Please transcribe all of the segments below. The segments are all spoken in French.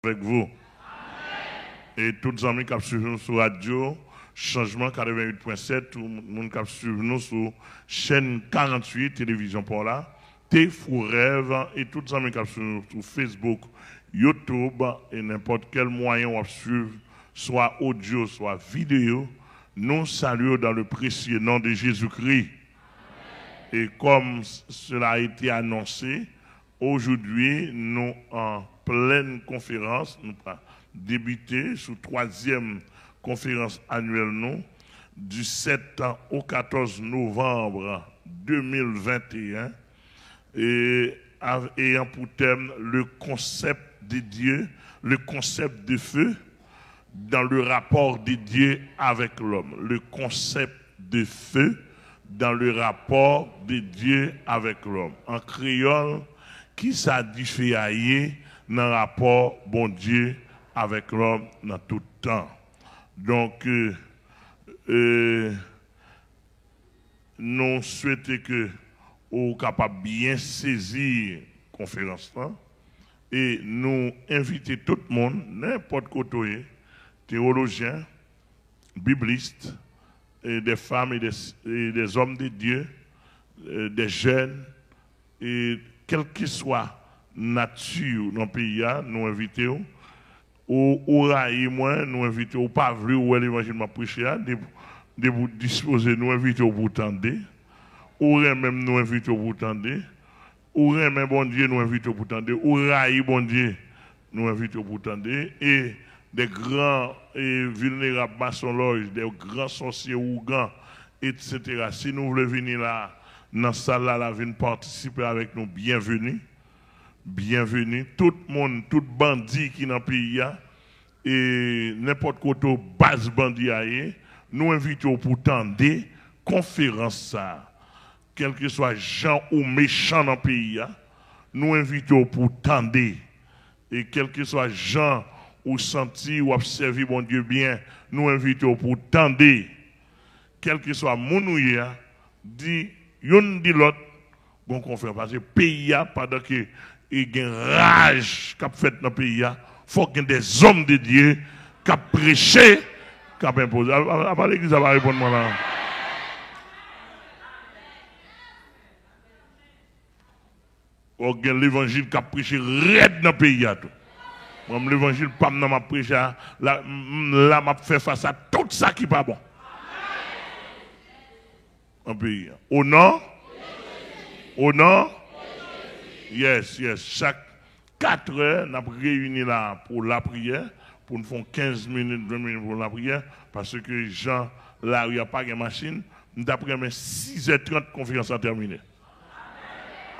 avec vous. Et tous les amis qui suivent nous sur radio, Changement 88.7, tout le monde qui suivent nous sur chaîne 48, télévision pour là, Fou Rêve, et tous les amis qui suivent nous sur Facebook, YouTube, et n'importe quel moyen on suivre, soit audio, soit vidéo, nous saluons dans le précieux nom de Jésus-Christ. Et comme cela a été annoncé, aujourd'hui, nous en pleine conférence, nous allons débuter sous troisième conférence annuelle, nous, du 7 au 14 novembre 2021, et ayant pour thème le concept de Dieu, le concept de feu, dans le rapport de Dieu avec l'homme. Le concept de feu dans le rapport de Dieu avec l'homme. En créole, qui ça différé dans le rapport bon Dieu avec l'homme dans tout temps. Donc, nous souhaitons que vous capable bien saisir la conférence là et nous inviter tout le monde, n'importe côté, théologiens, biblistes, et des femmes et des hommes de Dieu, des jeunes, et quelle que soit nature dans le pays, nous invitons, ou raïmoi, nous invitons, ou pas vu où l'évangile m'a prêché, de vous disposer, nous invitons pour tendre, ou même nous invitons pour tendre, ou même bon Dieu, nous invitons pour tendre, ou raï bon Dieu, nous invitons pour tendre, et des grands et vulnérables maçons-loges, des grands sorciers ougans, etc. Si nous voulons venir là, dans la salle là, venir participer avec nous, bienvenue. Bienvenue. Tout le monde, tout bandit qui est dans le pays, et n'importe quoi, base bandit, nous invitons pour tendre conférence ça. Quel que soit gens ou méchants dans le pays, nous invitons pour tendre. Et quel que soit gens ou senti ou observer bon Dieu bien, nous invitons pour tendre, quel que soit mon ouïe, dit, yon dit l'autre, bon confrère, parce que le pays, pendant que il y a une rage qui a fait dans le pays, il faut qu'il y ait des hommes de Dieu qui ont prêché, qui ont imposé. Après l'église, ça va répondre moi là. Il y a l'évangile qui a prêché raide dans le pays. Moi, l'évangile, pas m'a prêché, là, m'a fait face à tout ça qui n'est pas bon. Un pays. Au nom? Au nom? Yes. Chaque 4 heures, nous avons réuni là pour la prière, pour nous faire 15 minutes, 20 minutes pour la prière, parce que Jean, là où il n'y a pas de machine, nous avons pris 6h30 conférence à terminer.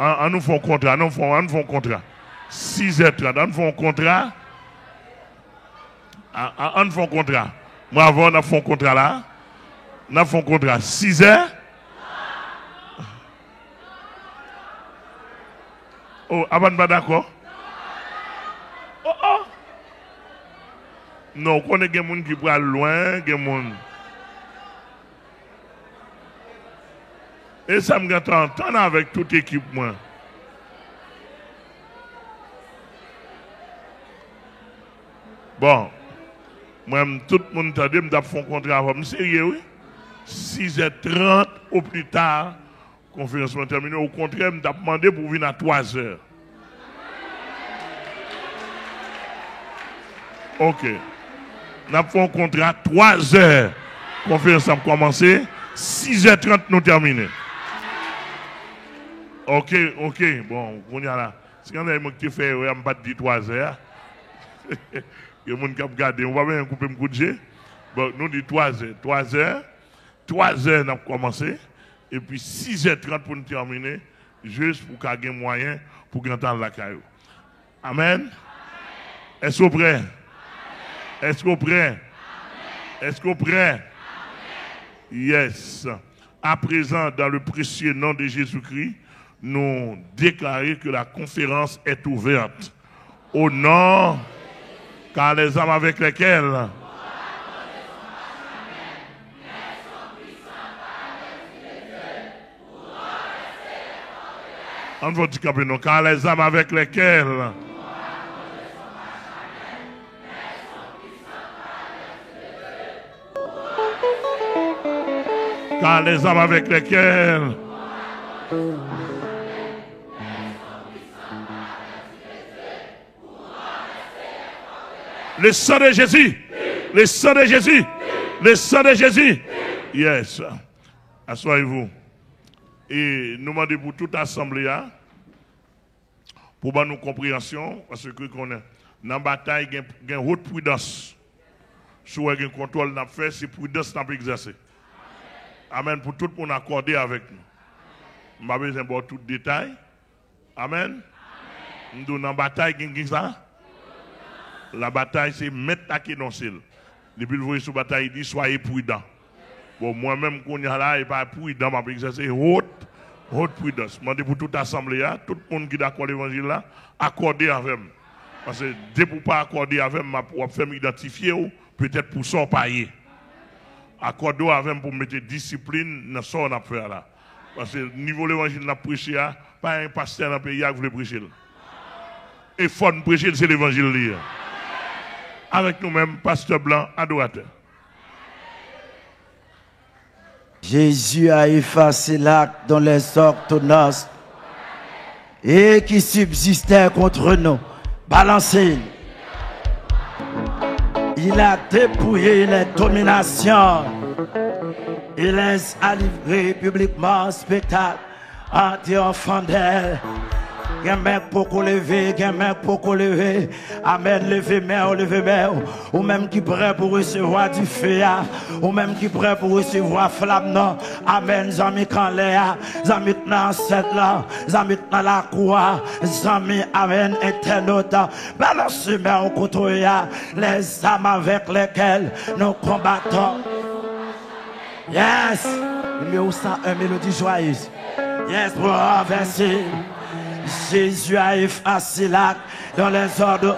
On nous fait un contrat, on nous fait un contrat. 6h30, on nous fait un contrat. On nous fait un contrat. Moi, avant, on a fait un contrat là. On a fait un contrat 6h. Oh, avant pas d'accord? Oh. Non, on connaît des gens qui vont loin, des gens. Et ça me gâte entendre avec toute l'équipe, moi. Bon, moi, tout le monde t'a dit, je vais un contrat avant. Sérieux, oui? 6h30 au plus tard, conférence terminée. Au contraire, je vais demander pour venir à 3h. Ok. Nous avons un contrat 3h. Conférence a commencé. 6h30 nous terminons. Ok. Bon, on y a là. Si on a un qui fait, on va pas dire 3h. Il y a des gens qui ont regardé. On va bien couper un coup de jet. Bon, nous disons 3h. 3h, nous avons commencé. Et puis 6h30 pour nous terminer. Juste pour qu'il y ait moyen pour qu'on entende la caillou. Amen. Est-ce que vous prêt? Est-ce que vous prêt? Est-ce que vous prêt? Yes. À présent, dans le précieux nom de Jésus-Christ, nous déclarons que la conférence est ouverte. Au nom, car les âmes avec lesquelles on va dire car les âmes avec lesquelles car les âmes avec lesquelles le sang de Jésus, le sang de Jésus, le sang de Jésus. Yes. Assoyez-vous. Et nous demandons pour toute assemblée, pour nous compréhension, parce que qu'on est dans la bataille, il y a une haute prudence. Si vous avez un contrôle, c'est prudence qu'on peut exercer. Amen. Pour tout le monde accorder avec nous. Je n'ai pas besoin de tout détail. Amen. Nous dans la bataille, la bataille, c'est mettre à qui dans celle. Depuis le voyez sur la bataille, il dit soyez prudents. Bon, moi-même, quand je suis là, je ne suis pas prudent, je vais exercer haute prudence. Je demande pour toute assemblée, tout le monde qui est d'accord avec l'évangile, accorder avec moi. Parce que dès pour ne pas accorder avec moi, je vais faire m'identifier, peut-être pour son payer. Accorder avec moi pour mettre discipline dans ce qu'on a fait là. Parce que le niveau de l'évangile n'a prêché, pas un pasteur dans le pays qui veut prêcher. Et il faut prêcher, c'est l'évangile. Avec nous-mêmes, pasteur blanc, adorateur. Jésus a effacé l'acte dans les ordonnances et qui subsistait contre nous. Balancez. Il a dépouillé les dominations. Il les a livrés publiquement en spectacle en triomphant d'elle. Gen mec pour lever, gen mec pour lever. Amen, levez main, ou même qui prêt pour recevoir du feu, ou même qui prêt pour recevoir flamme, non. Amen, zami quand l'air, zami dans cette là, zami dans la croix, zami, amen, internaute. Balance main au couteau, les âmes avec lesquelles nous combattons. Yes, numéro 101, mélodie joyeuse. Yes, pour renverser. Jésus a effacé l'acte dans les ordres.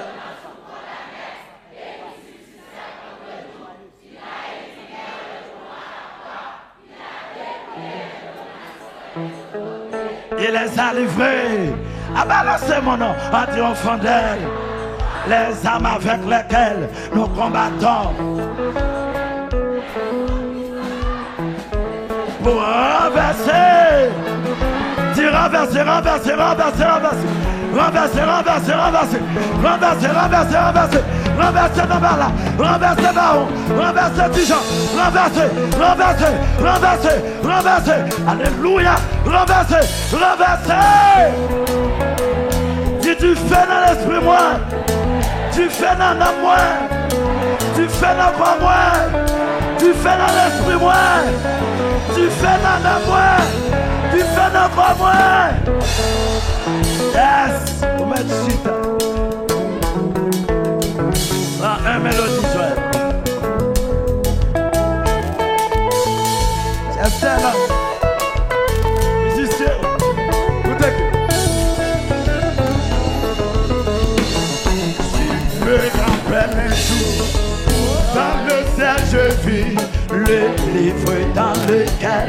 Il les a livrés. À balancer mon nom en triomphant d'elle. Les âmes avec lesquelles nous combattons. Pour renverser. Dis renverser, renverser, renverser, renverser. Renverser, renverser, renverser. Renverser, renverser, renverser. Renverser dans là. Renverser Baron. Renverser Dijon. Renverser, renverser, renverser, renverser. Alléluia. Renverser, renverser. Dis tu fais dans l'esprit moi. Tu fais dans moi. Tu fais dans pas moi. Tu fais dans l'esprit moi. Tu fais dans moi. Tu fais dans pas moi. Yes. On met chita. Un mélodie joie. C'est ça là. Musicien. Écoutez. Je me rappelle un jour. Dans le ciel je vis le livre dans lequel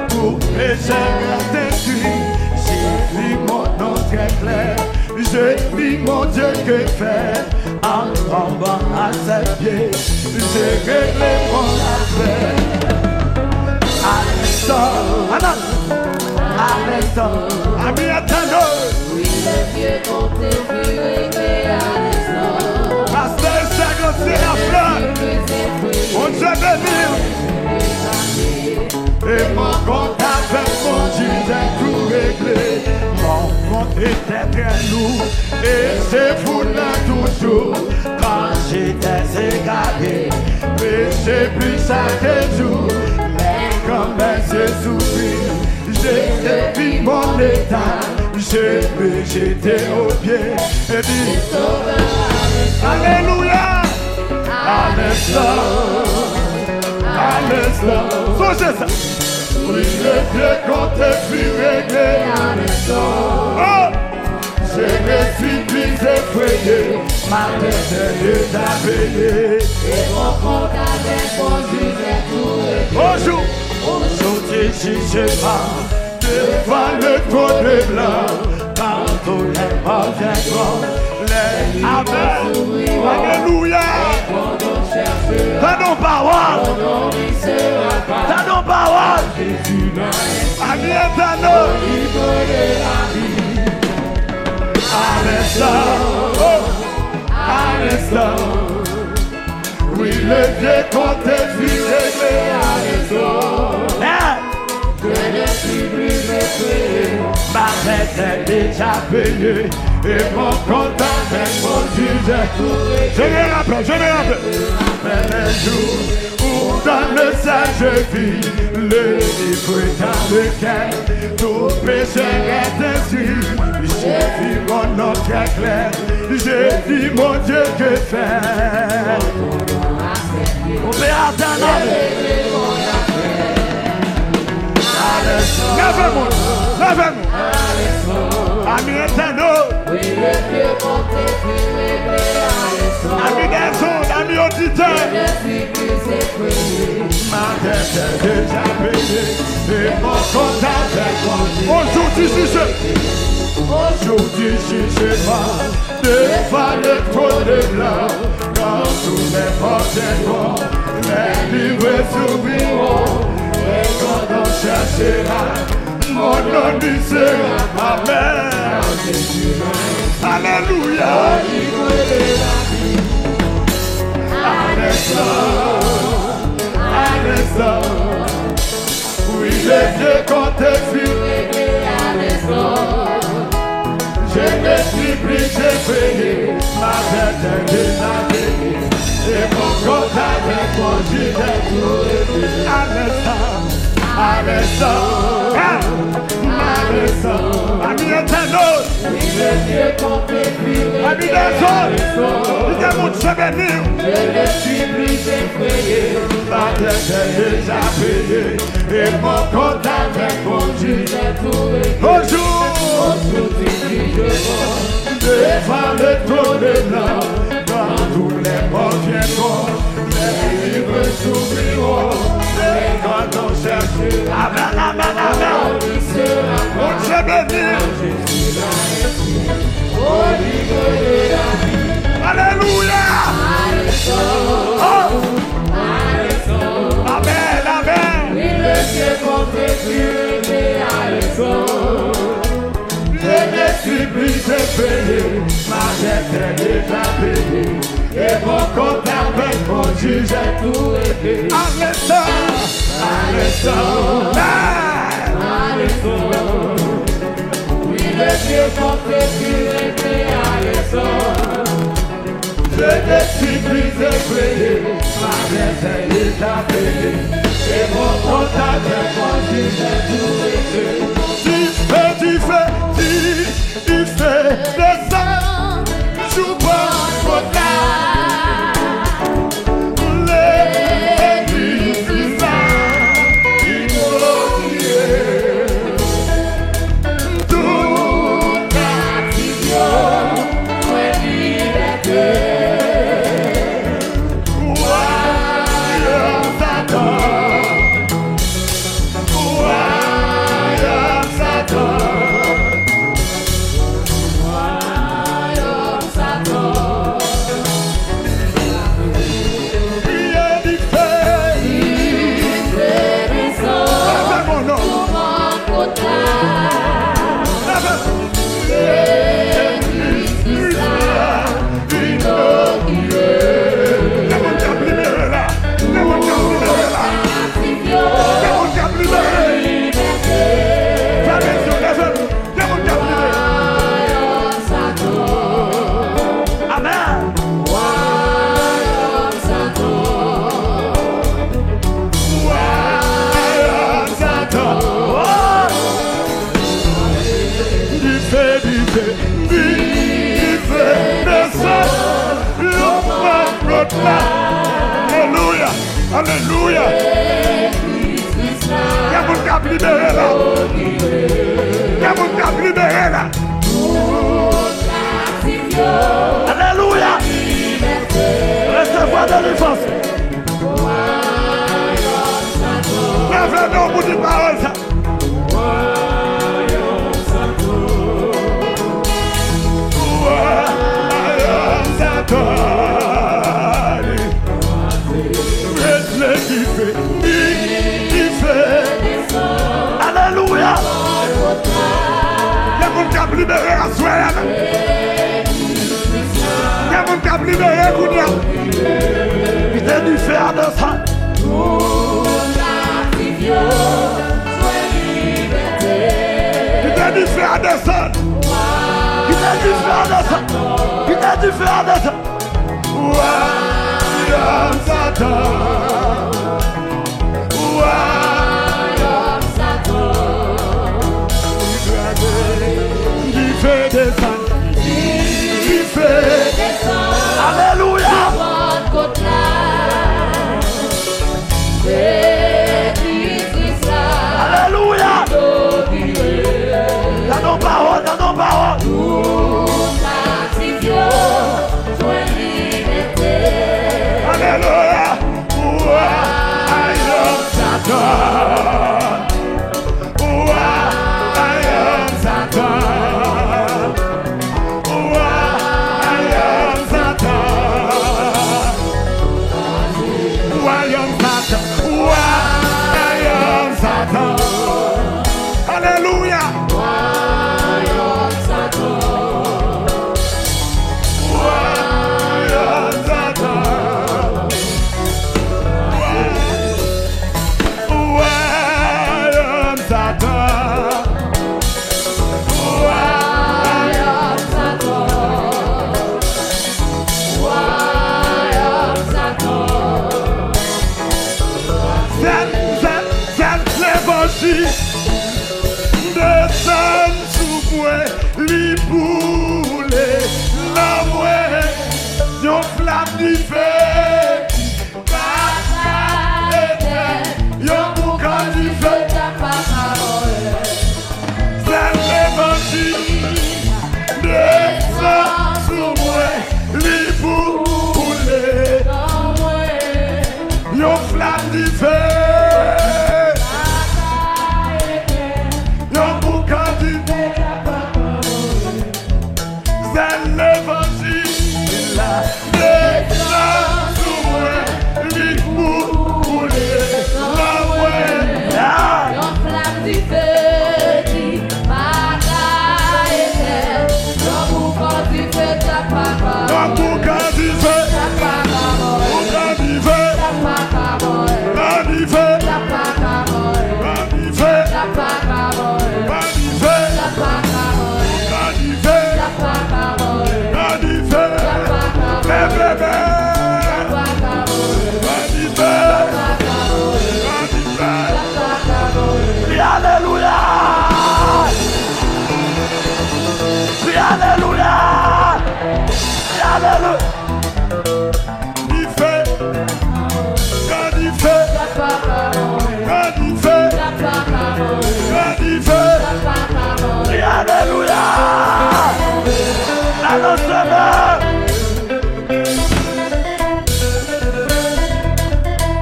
tous les gens détruits. J'ai vu mon nom très clair. Je vis mon Dieu que faire en tombant à ses pieds. J'ai réglé mon affaire. À l'instant, à l'instant, ami attendant. Oui, les vieux comptés furent réglés à l'instant. Pasteur, c'est la fleur. On se bénit. Et mon compte avec mon Dieu est tout réglé. Mon compte était bien lourd. Et c'est vous là toujours. Quand j'étais égaré, péché plus chaque jour. Mais quand même j'ai souffert, j'ai défini mon état. Je me jetais aux pieds et dit Alléluia. À l'instant, à l'instant, songez ça. Oui, le Dieu compte fut réglé à l'instant. Oh! Je me suis plus effrayé, ma tête est aveuglée. Et mon compte avec mon juge est tout réglé. Bonjour, aujourd'hui jugement devant le trône de blanc. Quand tous les morts viendront, les Amen. Alléluia. T'as nos paroles. T'as nos paroles. Ami éternel. À l'instant. Oui, le Dieu qu'on te fit régler à raison. Que le supplice ma dette est déjà payée. Et mon compte avec mon juge. Je me rappelle. Les jours où dans le sage vie, le livre dans lequel tout péché est inscrit. J'ai vu mon nom très clair. J'ai dit mon Dieu que faire. On peut attendre. Lève-moi. Ami éternel. Oui, le Dieu qu'on te fit régler à raison. Ami garçon, ami auditeur. Ma dette est déjà payée. Et mon compte avec moi. Aujourd'hui, jugez-moi. Devant le trône de blanc. Quand tous les portes les livres s'ouvriront. Et quand on cherchera, mon nom lui sera Amen. Alléluia. À l'instant. Oui, le Dieu qu'on te fit à raison. Je ne suis plus payé, ma dette est déjà payée. Et mon compte avec mon juge est tout réglé. À l'instant, ami éternel, oui, le Dieu qu'on te fit ami des autres, il y a mon souvenir. Je ne suis plus effrayé, ma dette est déjà payée. Et mon compte avec mon juge est tout réglé. Aujourd'hui, devant le trône de blanc, quand tous les morts viendront, les livres s'ouvriront. Et quand on cherche, Amen. On se bénit. Alléluia. Amen. Oui, le Dieu qu'on te fit à raison. Je ne suis plus effrayé, ma dette est déjà payée. Et mon compte avec mon juge est tout réglé. À l'instant. Oui, le Dieu qu'on te fit régler à raison. Je ne suis plus effrayé, ma dette est déjà payée. Et mon compte avec mon juge est tout réglé. Tu fais des hommes, joue pas au Alléluia. Alléluia. Il y a mon cap libéré là. Il y a mon cap libéré là. Alléluia. Recevoir de défense. Lève-le au bout du parole ça. libéré à soi. Il y a mon cap libéré, Kounia. Putain du fer de sang. Putain du fer de sang. Putain du fer de sang. Putain du fer de sang. Royaume Satan. Royaume Satan. Du feu descend. Du feu descend. Alléluia. Alléluia. Dans nos paroles, dans nos paroles. Alléluia. Royaume Satan. Royaume Satan. Royaume Satan. Royaume Satan. Royaume Satan. Alléluia. Royaume Satan. Royaume Satan. Royaume Satan. Royaume Satan. Royaume Satan. C'est l'évangile. Descend sous moi, li boule, la moi, yon flamme du feu, yon boucan du feu, c'est l'évangile. Descend sous moi, li boule, yon flamme du feu.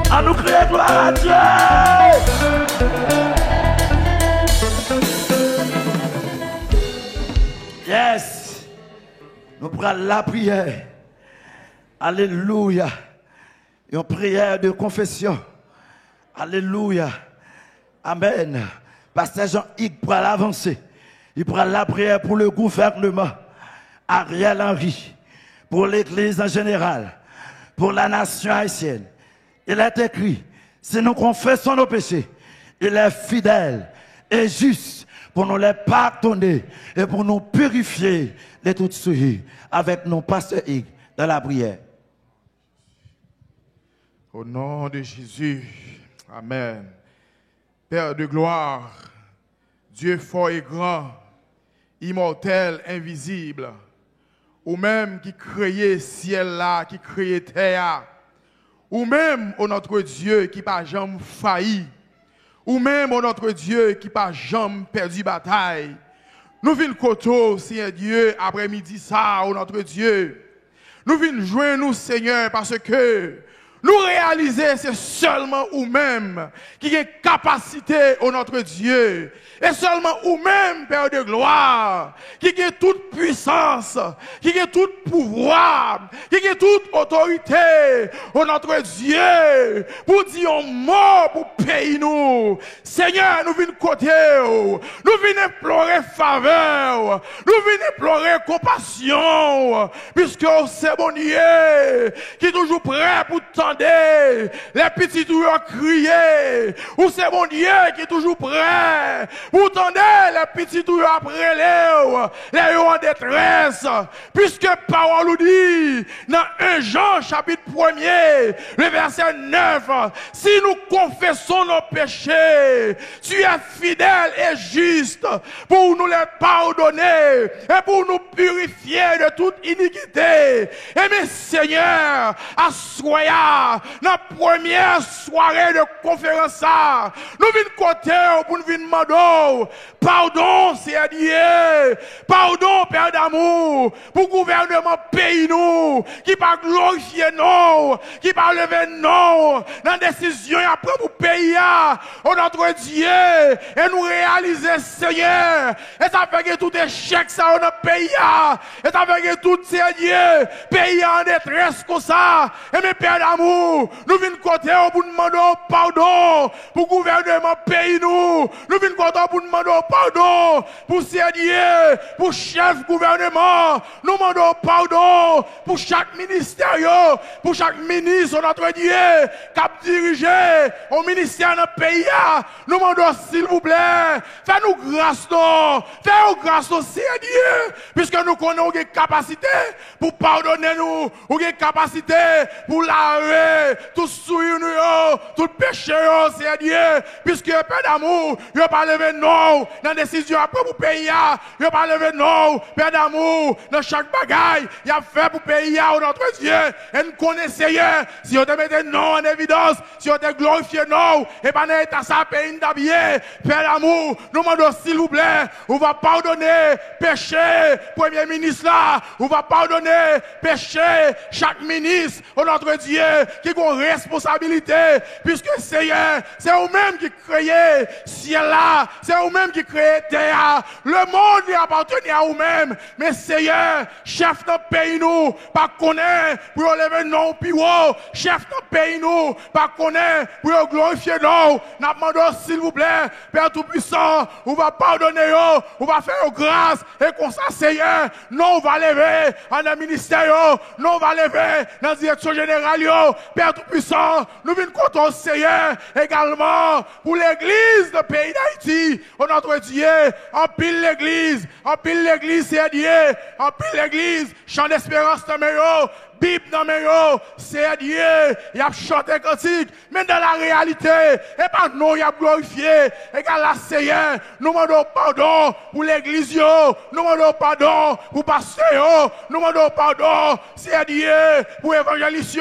À nous crier gloire à Dieu. Yes. Nous prenons la prière. Alléluia. Une prière de confession. Alléluia. Amen. Pasteur Jean-Yves prend l'avancer. Il prend la prière pour le gouvernement. Ariel Henry. Pour l'église en général. Pour la nation haïtienne. Il est écrit, si nous confessons nos péchés, il est fidèle et juste pour nous les pardonner et pour nous purifier de toutes souilles avec nos pasteurs Hugues dans la prière. Au nom de Jésus, amen. Père de gloire, Dieu fort et grand, immortel, invisible, ou même qui créait ciel là, qui créait terre, ou même au notre Dieu qui pas jamais failli, ou même au notre Dieu qui pas jamais perdu bataille. Nous venons côté, Seigneur Dieu, après-midi ça, au notre Dieu. Nous venons joindre nous, Seigneur, parce que nous réaliser c'est seulement vous-même qui avez capacité au notre Dieu. Et seulement vous-même, Père de gloire, qui a toute puissance, qui a tout pouvoir, qui a toute autorité au notre Dieu, pour dire un mot pour payer nous. Seigneur, nous venons côté, nous venons implorer faveur, nous venons implorer compassion, puisque c'est bon Dieu qui est toujours prêt pour tendre les petits doigts crier, ou c'est bon Dieu qui est toujours prêt pour tendre les petits doigts après les en détresse, puisque parole nous dit dans 1 Jean chapitre 1er, le verset 9, si nous confessons nos péchés, tu es fidèle et juste pour nous les pardonner et pour nous purifier de toute iniquité. Et mes Seigneur, à soya, dans la première soirée de conférence, nous venons côté pour nous demander pardon, Seigneur, pardon, Père d'amour, pour le gouvernement pays nous, qui va glorifier nous, qui va lever nous, dans la décision après pour payer au notre Dieu, et nous réaliser, Seigneur, et ça fait que tout échec, ça, on a payé, et ça fait que tout, Seigneur, pays en détresse comme ça, et mes pères d'amour, nous venons côté pour demander pardon, pour le gouvernement pays nous venons côté pour demander pardon, pour Seigneur, pour chef gouvernement, nous demandons pardon, pour chaque ministère, pour chaque ministre, notre Dieu, qui a dirigé au ministère dans le pays, nous demandons s'il vous plaît, faites-nous grâce, faites-nous grâce au Seigneur, puisque nous connaissons des capacités pour pardonner nous, ou des capacités pour laver tout souillure nous, tout péché, Seigneur, puisque Père d'amour, il n'a pas levé non dans la décision après pour payer, il n'a pas levé non, Père d'amour, dans chaque bagaille, il a fait pour payer au notre Dieu, et nous connaissons, Seigneur, si on te mettait non en évidence, si on te glorifié non, et pas dans ça pays d'habiller, Père d'amour, nous demandons s'il vous plaît, on va pardonner péché, Premier ministre là, on va pardonner péché, chaque ministre, au notre Dieu, qui a une responsabilité, puisque Seigneur, c'est vous-même qui créez ciel là, c'est vous-même qui créez terre, le monde y appartient à vous-même, mais Seigneur, chef de pays nous, pas connaître pour lever non plus haut, chef de pays nous, pas connaître pour glorifier nous, nous demandons s'il vous plaît, Père Tout-Puissant, on va pardonner, on va faire grâce, et comme ça, Seigneur, nous on va lever en un ministère, nous on va lever dans la direction générale, Père Tout-Puissant, nous venons contre Seigneur également pour l'église du pays d'Haïti, oh notre Dieu, en pile l'église, c'est Dieu, en pile l'église, chant d'espérance dans mes Bible dans mes c'est Dieu, il a chanté cantique, mais dans la réalité, et pas nous, il a glorifié, et quand la Seigneur, nous demandons pardon pour l'église, nous demandons pardon pour pasteur, nous demandons pardon, c'est Dieu, pour évangéliste,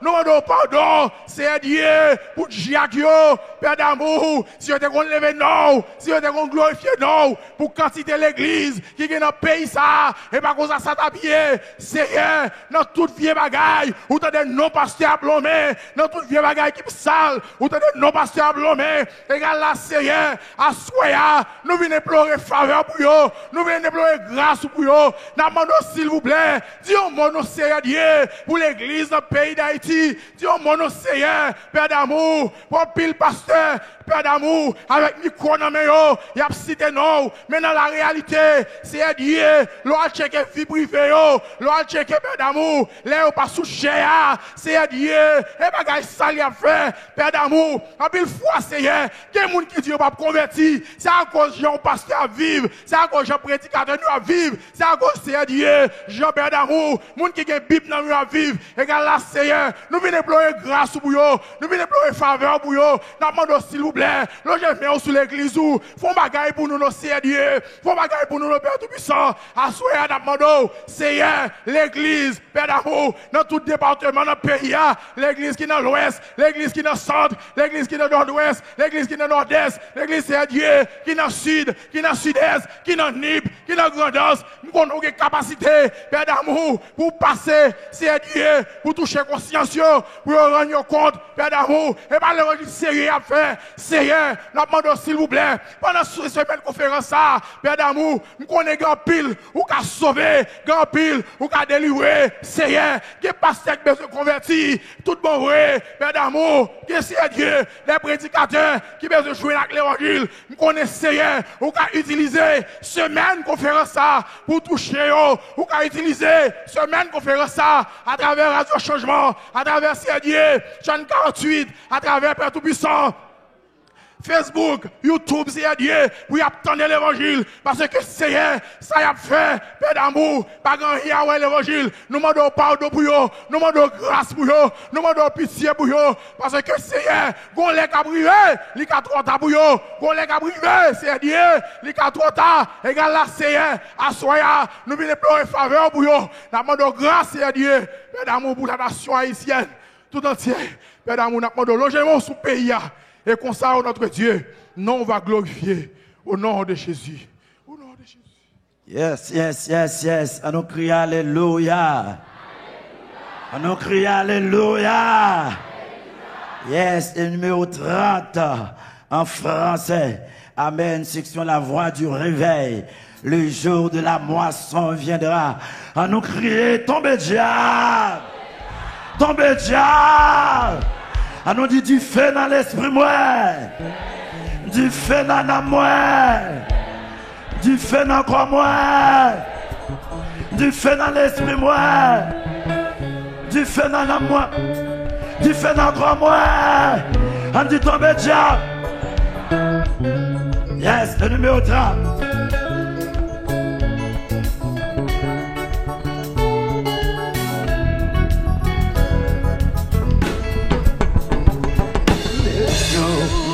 nous demandons pardon, c'est Dieu, pour Jacques, Père d'amour, si on te qu'on lever non, si on te qu'on glorifier non, pour quantité l'église, qui est dans le pays ça, et pas cause ça t'habiller, Seigneur, dans toute vieux bagaille, ou t'as des non-pasteurs blomés, dans toute vieux bagaille qui sale, ou t'as des non-pasteurs blomés, égal la Seigneur, à soya, nous venons implorer faveur pour eux, nous venons implorer grâce pour eux, nous demandons s'il vous plaît, disons mon Seigneur Dieu, pour l'église dans le pays d'Haïti, disons mon Seigneur, Père d'amour, pour pile pasteur, Père d'amour, avec micro dans mes yeux, il y a cité non, mais dans la réalité, c'est Dieu, l'on a checké vie privée, l'on a checké Père d'amour, là pas sous cher, c'est Dieu, et bagage ça il a fait, Père d'amour, en pile fois Seigneur, quel monde qui dit pas converti, c'est à cause Jean pasteur à vivre, c'est à cause Jean prédicateur à vivre, c'est à cause c'est Dieu, Jean Père d'amour, monde qui a Bible dans à vivre, et là Seigneur, nous venons implorer grâce pour eux, nous venons implorer faveur pour eux, nous demandons s'il vous plaît, le je mets sur l'église où, font bagaille pour nous, nos Dieu, font bagaille pour nous, nos Père Tout-Puissant, à souhait, nous demandons, Seigneur, l'église, Père d'amour, d'amour dans tout département, dans le pays, l'église qui est dans l'ouest, l'église qui est dans le centre, l'église qui est dans le nord-ouest, l'église qui est dans le nord-est, l'église c'est Dieu qui est dans le sud, qui est dans le sud-est, qui est dans le Nip, qui est dans la grandance. Nous avons une capacité, Père d'amour, pour passer, c'est Dieu, pour toucher conscience, pour rendre compte, Père d'amour, et pas le sérieux à faire, sérieux, nous demandons s'il vous plaît, pendant cette semaine conférence, Père d'amour, nous connaissons grand pile, ou qu'à sauver, grand pile, ou qu'à délivrer, sérieux, qui est pasteur qui besoin de convertir, tout bon vrai, Père d'amour, qui est Dieu, les prédicateurs qui besoin de jouer avec l'évangile, nous connaissons sérieux, ou qu'à utiliser semaine conférence pour toucher, ou qu'à utiliser semaine conférence à travers Radio Changement, à travers Dieu, chaîne 48, à travers Père Tout-Puissant, Facebook, YouTube, c'est Dieu, pour y attendre l'évangile, parce que c'est ça y a fait, Père d'amour, pas grand rien à l'évangile, nous demandons pardon pour eux, nous demandons grâce pour eux, nous demandons pitié pour eux, parce que c'est qu'on les a privé, les 4 ans pour eux, qu'on les a privé, c'est Dieu, les 4 ans, égal là, c'est à soya, nous venons pleurer faveur pour eux, nous demandons grâce, c'est Dieu, Père d'amour pour la nation haïtienne, tout entière, Père d'amour, nous demandons logement sous le pays. Et comme ça, notre Dieu, nous on va glorifier au nom de Jésus. Au nom de Jésus. Yes. On nous crie Alléluia. On nous crie Alléluia. Yes, et numéro 30 en français. Amen. Section La Voix du Réveil. Le jour de la moisson viendra. On nous crie tombez diable. Tombez diable. On nous dit du feu dans l'esprit moi, du feu dans l'âme moi, du feu dans le corps moi, du feu dans l'esprit moi, du feu dans l'âme moi, du feu dans le corps moi. On dit tomber diable. Yes, le numéro 30.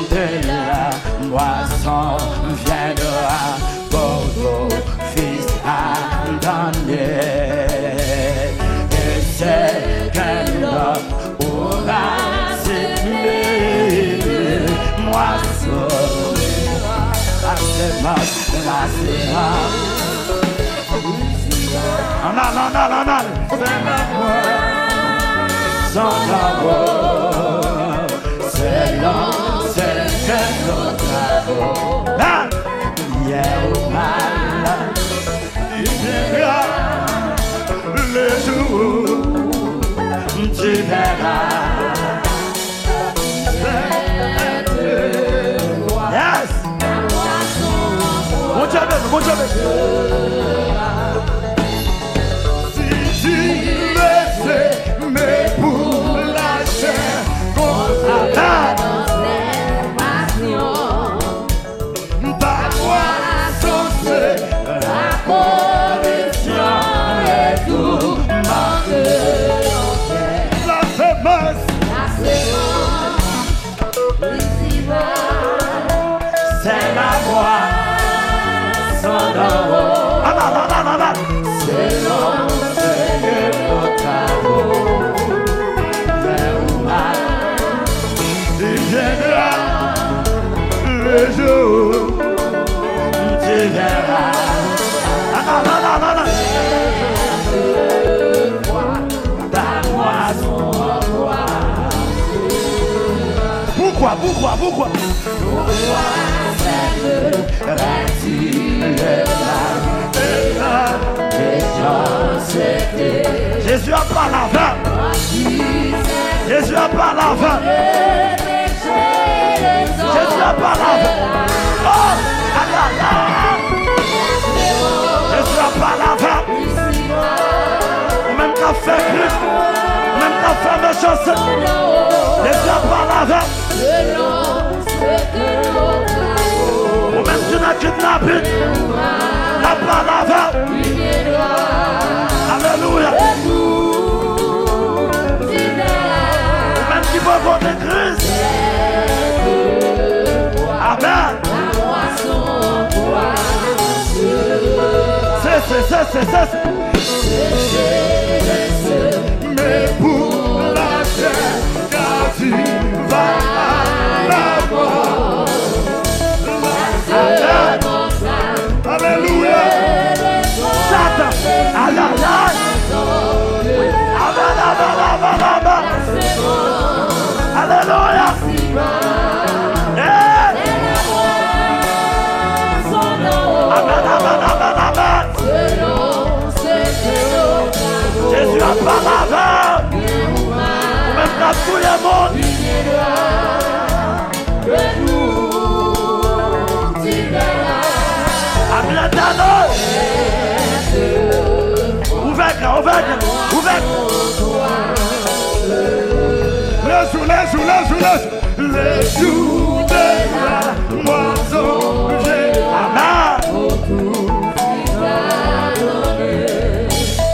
De la moisson viendra pour vos fils abandonnés. Et c'est qu'un homme aura semé moisson. La semence, la semence. Non. C'est la moisson d'amour. C'est l'homme. C'est notre travaux. Hier au mal, il viendra le jour où tu verras. Yes! Bon Dieu. Si tu le sais, mais pour la chair, contre la c'est la voix, son nom. C'est l'homme, c'est notre amour. Vers ou mal, il viendra le jour où tu verras. Ta moisson. Pourquoi Jésus a pas la vin. Jésus a pas la vin. Jésus a pas la vin. Jésus a pas la vin. Même qu'à faire Christ, même qu'à faire méchanceté. Jésus a pas la vin. Ou même tu n'as kidnappé, n'a pas la vin. Alléluia. Ou même qui va voter Christ. Amen. C'est. n'as pas la veille. Maintenant tout le monde. Les jours de la moisson, j'ai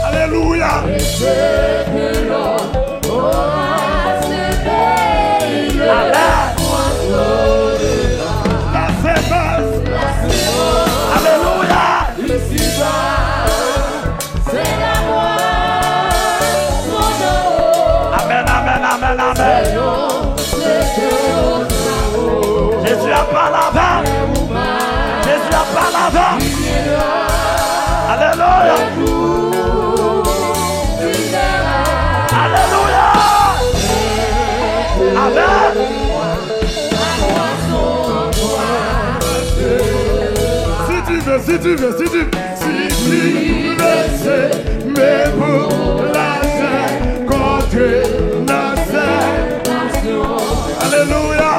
alléluia. La sémence, alléluia. Amen, amen, amen, amen. Jésus a pas la vache. Jésus a pas la vache. Alléluia. Alléluia. Amen. Si tu veux, c'est mais pour la chair contre nation. Alléluia.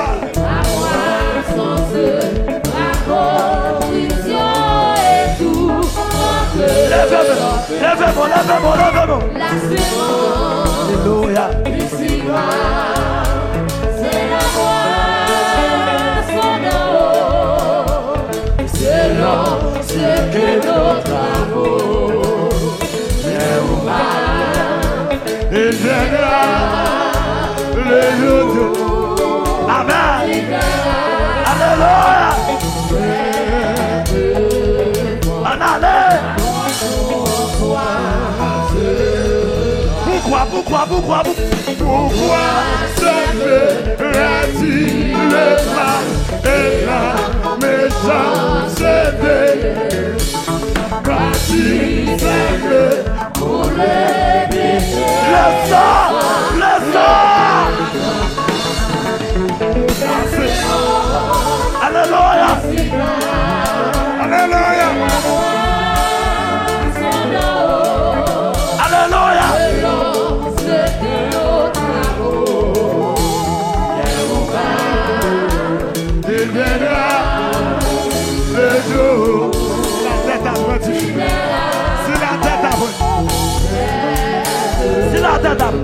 Lève-moi. Alléluia. C'est la moisson d'en haut. Selon ce que nos travaux et viendra le jour. Amen. Alléluia. En allée. Pourquoi serait-il le mal et la méchanceté quand il s'aime pour les péchés? Le sang. Alléluia. Alléluia. Alléluia. Il viendra le jour. La tête à droite. C'est la tête à droite. C'est la tête à droite.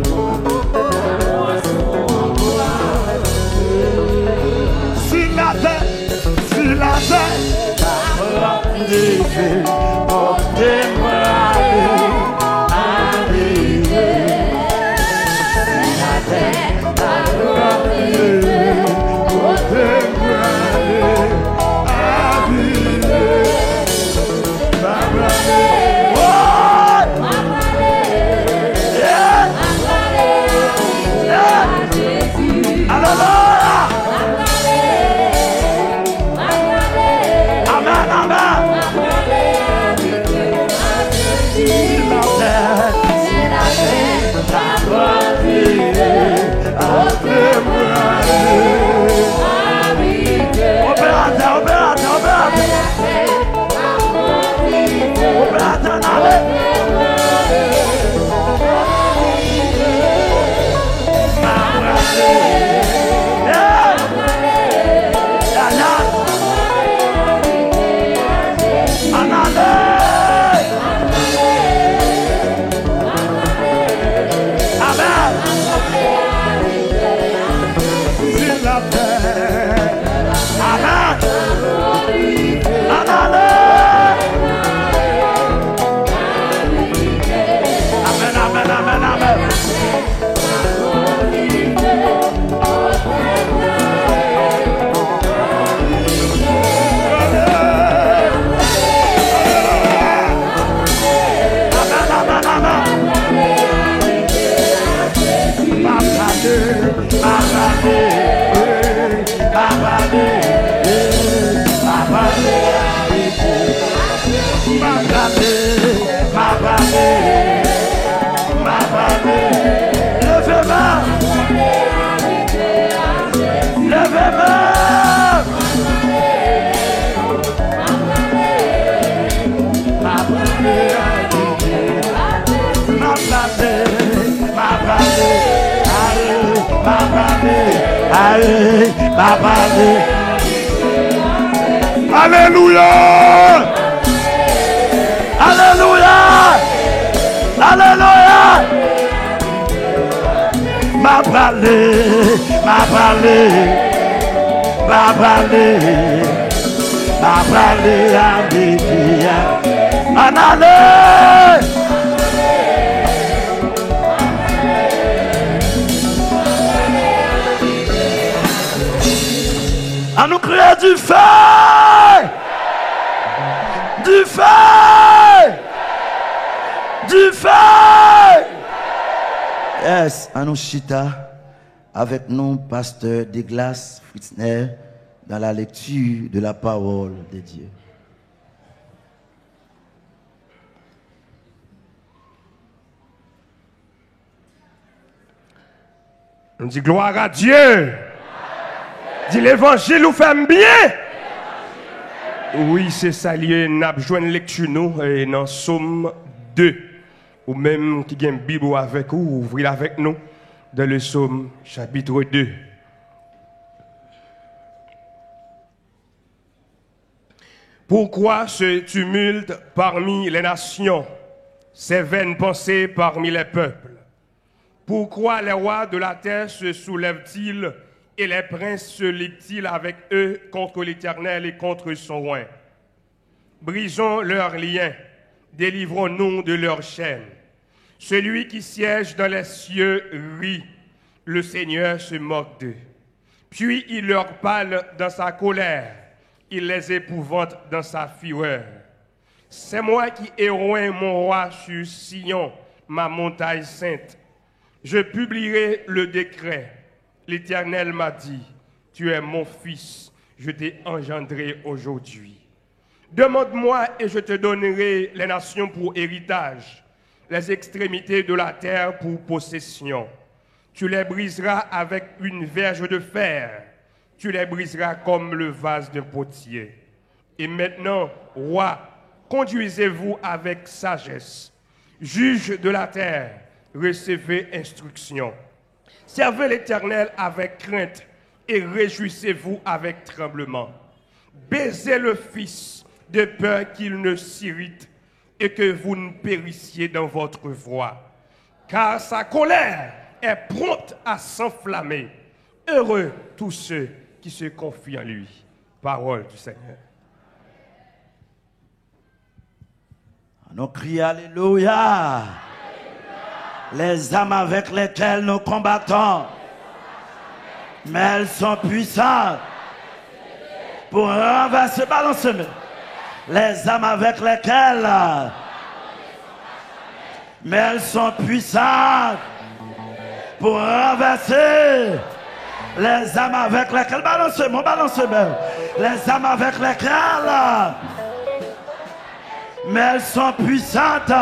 Si la tête arrive, portez-moi arriver. Si la tête arrive, portez-moi arriver. m'a parlé. Alléluia. Alléluia. Alléluia. M'a parlé, m'a parlé, m'a parlé, m'a parlé à Média. En allée. À nous créer du feu! Du feu! Du feu! Yes, à nous chita avec nous, pasteur Douglas Fritzner, dans la lecture de la parole de Dieu. On dit gloire à Dieu. Dit l'évangile nous fait bien. Oui, c'est ça lié. Nous avons joué une lecture nous dans Somme 2. Ou même qui a une Bible avec vous, ouvrez avec nous dans le Somme chapitre 2. Pourquoi ce tumulte parmi les nations, ces vaines pensées parmi les peuples? Pourquoi les rois de la terre se soulèvent-ils et les princes se liguent-ils avec eux contre l'Éternel et contre son roi? Brisons leurs liens, délivrons-nous de leurs chaînes. Celui qui siège dans les cieux rit, le Seigneur se moque d'eux. Puis il leur parle dans sa colère, il les épouvante dans sa fureur. C'est moi qui ai oint mon roi sur Sion, ma montagne sainte. Je publierai le décret. L'Éternel m'a dit, tu es mon fils, je t'ai engendré aujourd'hui. Demande-moi et je te donnerai les nations pour héritage, les extrémités de la terre pour possession. Tu les briseras avec une verge de fer, tu les briseras comme le vase d'un potier. Et maintenant, roi, conduisez-vous avec sagesse. Juge de la terre, recevez instruction. Servez l'Éternel avec crainte et réjouissez-vous avec tremblement. Baisez le Fils de peur qu'il ne s'irrite et que vous ne périssiez dans votre voie. Car sa colère est prompte à s'enflammer. Heureux tous ceux qui se confient en lui. Parole du Seigneur. On crie Alléluia. Les âmes avec lesquelles nous combattons, mais elles sont puissantes pour renverser, balancez-moi. Les âmes avec lesquelles, mais elles sont puissantes pour renverser. Les âmes avec lesquelles, balancez-moi, balancez-moi. Les âmes avec lesquelles, mais elles sont puissantes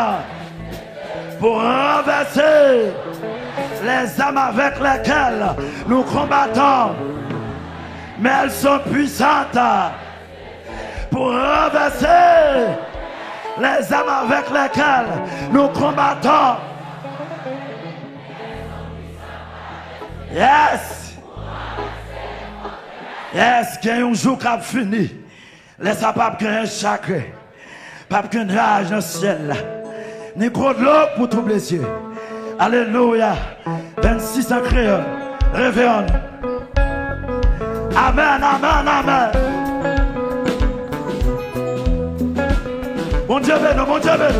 pour renverser. Les âmes avec lesquelles nous combattons, mais elles sont puissantes pour renverser. Les âmes avec lesquelles nous combattons. Yes. Yes, qu'il y a un jour qui a fini. Laissez pas qu'il y ait un chagrin, pas qu'il y ait une rage dans le ciel. Ni gros de l'eau pour tout blessé. Alléluia. 26 en créole. Réveillons. Amen, amen, amen. Bon Dieu béni, bon Dieu béni.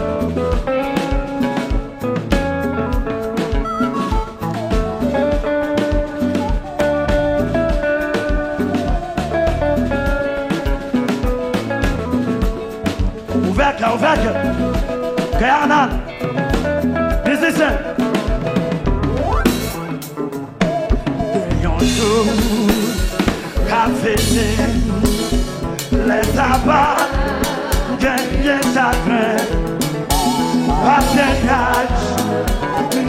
Ouvert, ouvert. Kéanan, musicien. Un jour, café, les tabacs, gagnent chagrin, patience,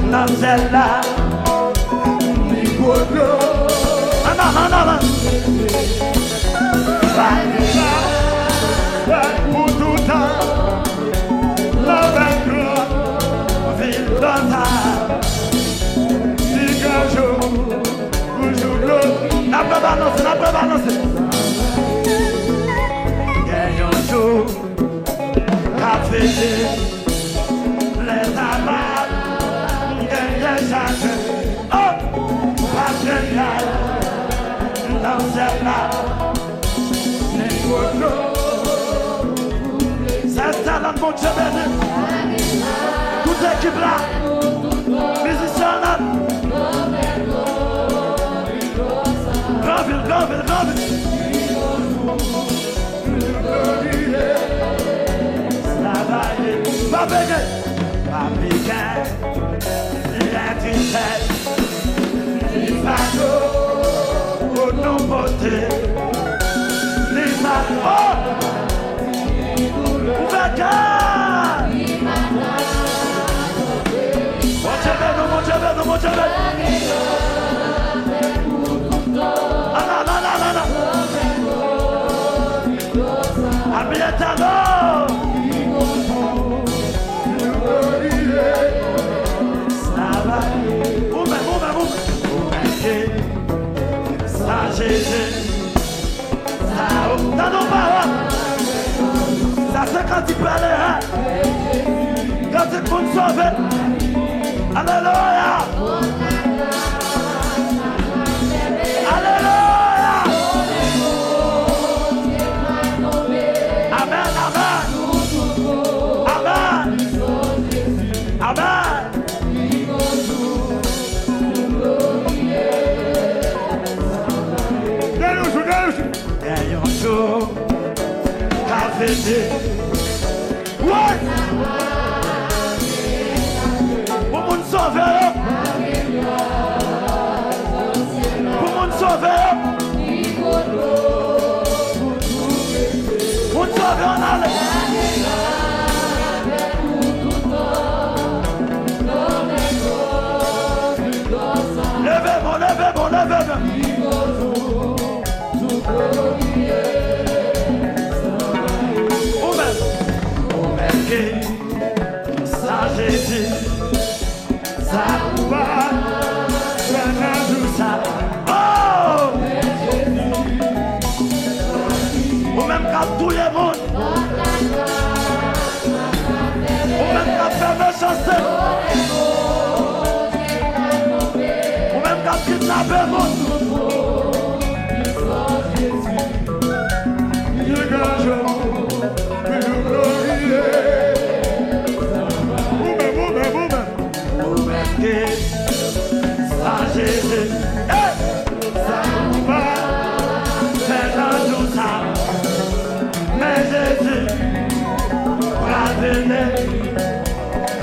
dans celle-là, niveau de l'eau. Ah non, non, non, non. Pour tout temps. Ville balancer, n'a pas balancer. Gagne un jour, café, les tabacs, gagne chacun. Oh, pas génial, dans cette là, les photos. C'est ça dans mon Dieu béni. Toute l'équipe là, musiciens là. Grandville, Grandville, Grandville. Pas bégué, pas bégué. La tristesse, les bateaux, au nom beauté. Les bateaux, vous faites gare. Mon Dieu, mon Dieu. Ah non, non, non, non. Abietalo. Ça, Jésus. Ça, dans nos paroles. Ça, c'est quand il peut aller. Quand il peut nous sauver. Alléluia. Alléluia. Amen, amen. Amen. Amen. Gagne un jour, café, ouais. Pour mon sauver, pour mon sauver, mon sauver en allait. Levez-moi. Ça Jésus, ça va, ça. Oh! Ou même quand tout le monde, ou même quand fait méchanceté, ou même quand kidnappe le monde. Ça Jésus, ça va, c'est un jour ça. Mais Jésus, va venir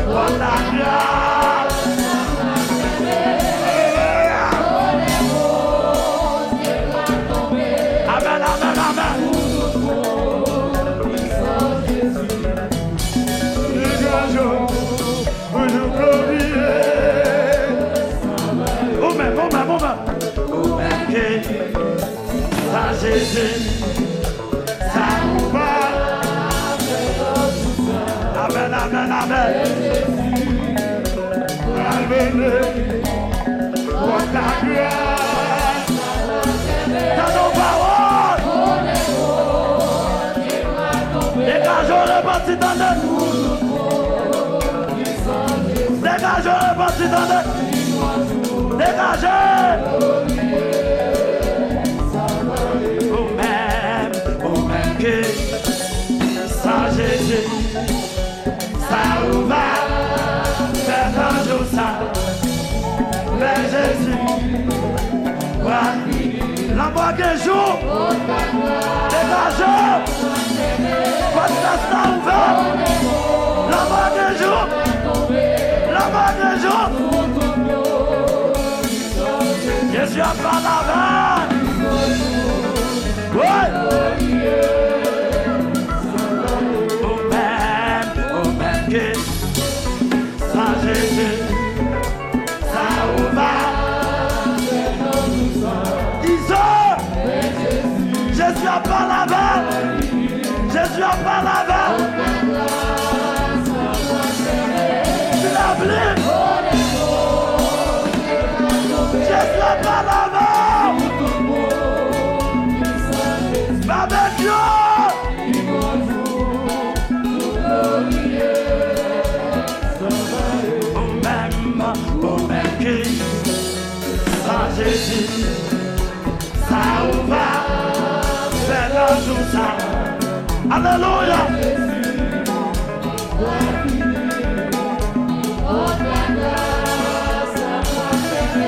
pour ta grâce. Amen, amen, amen. Le grand jour, où nous glorifions. Ça Jésus, ça nous va. Amen, amen, amen. Amen. Pour ta grâce. Dans nos paroles. Dégageons le parti dans nous. Dégageons le parti dans nous. Dégagez. Que ça Jésus, ça va, c'est un jour ça. Mais Jésus, la voix qu'un jour, dégagez, votre instant ouvert. La voix qu'un jour, la voix qu'un jour. Jésus a pas la main. Ouais. Que ça Jésus, ça va. Disons, Jésus a pas la main. Jésus a pas la main. Tu l'as Jésus a pas la main. Ça Jésus, ça va faire la joue ça. Alléluia.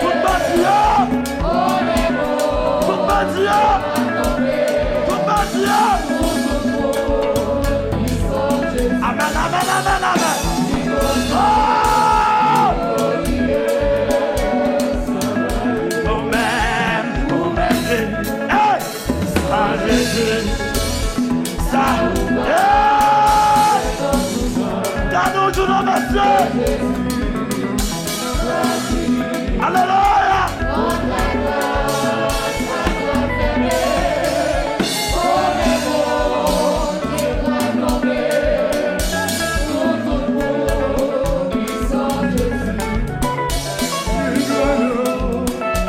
Tout bâtiment, tout bâtiment, tout bâtiment. Amen, amen, amen, amen. Ça, donne-nous tout nos messieurs. Alléluia.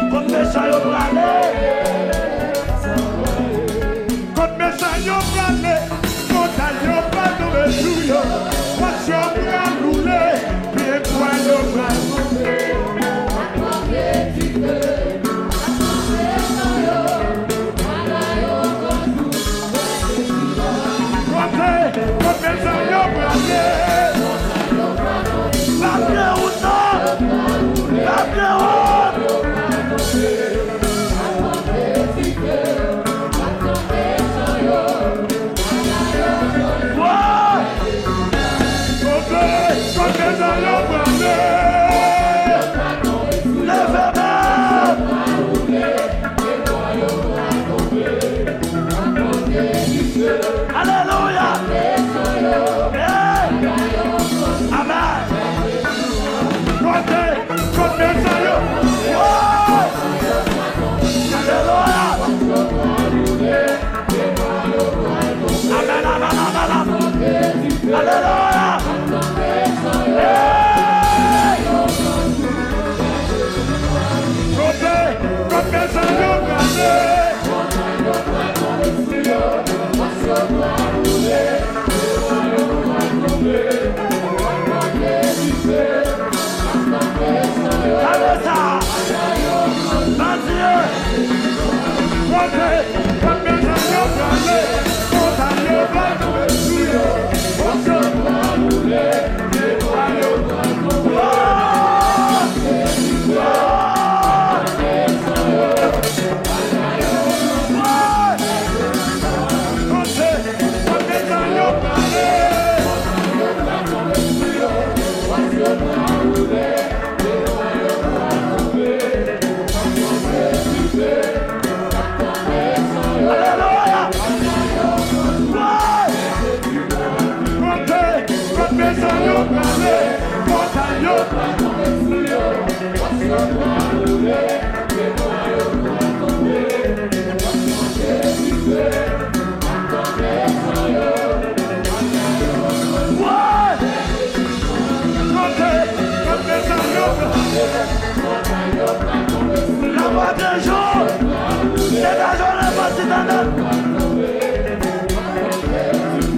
Contre mes chants, pour aller.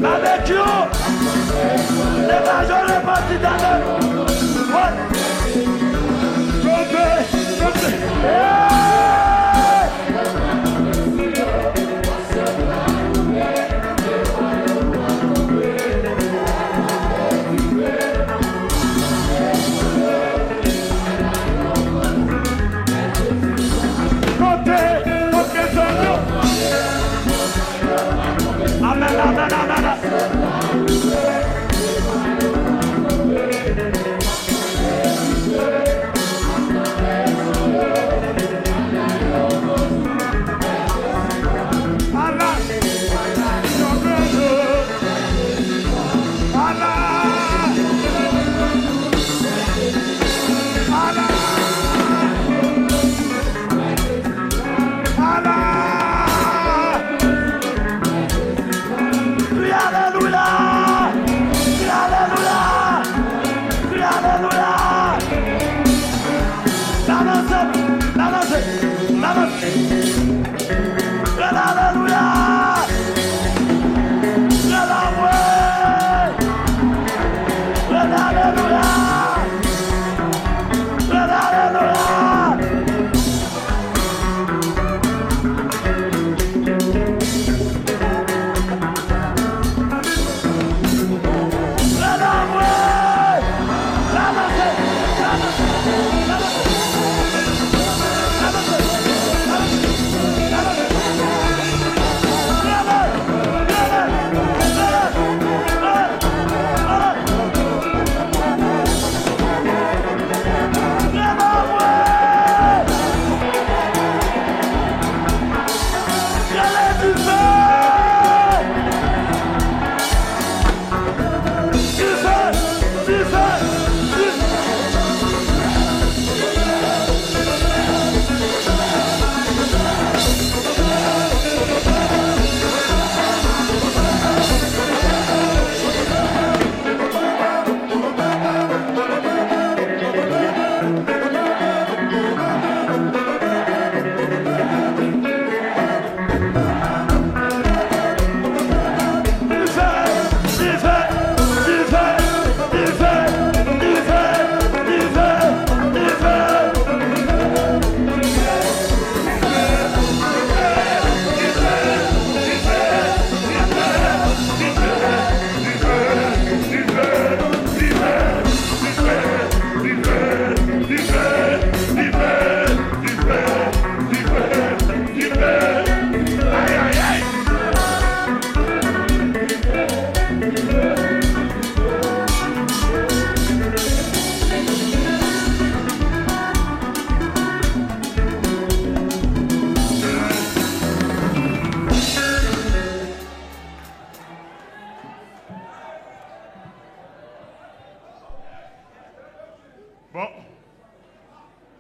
Barbecue!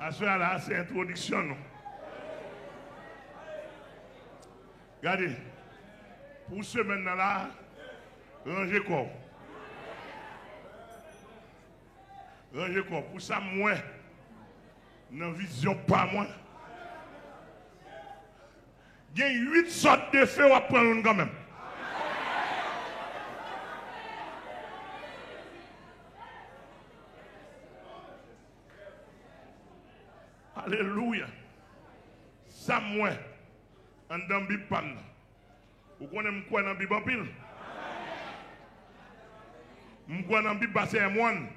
À ce là, c'est introduction. Non? Regardez, pour ce maintenant-là, rangez quoi? Rangez quoi? Pour ça, moi, dans la vision, pas moi. Il y a 8 sortes de feux à prendre quand même. Alléluia. Ça, moi, en dans la Bible, vous connaissez quoi dans la Bible en pile? Vous connaissez dans la Bible, c'est M1.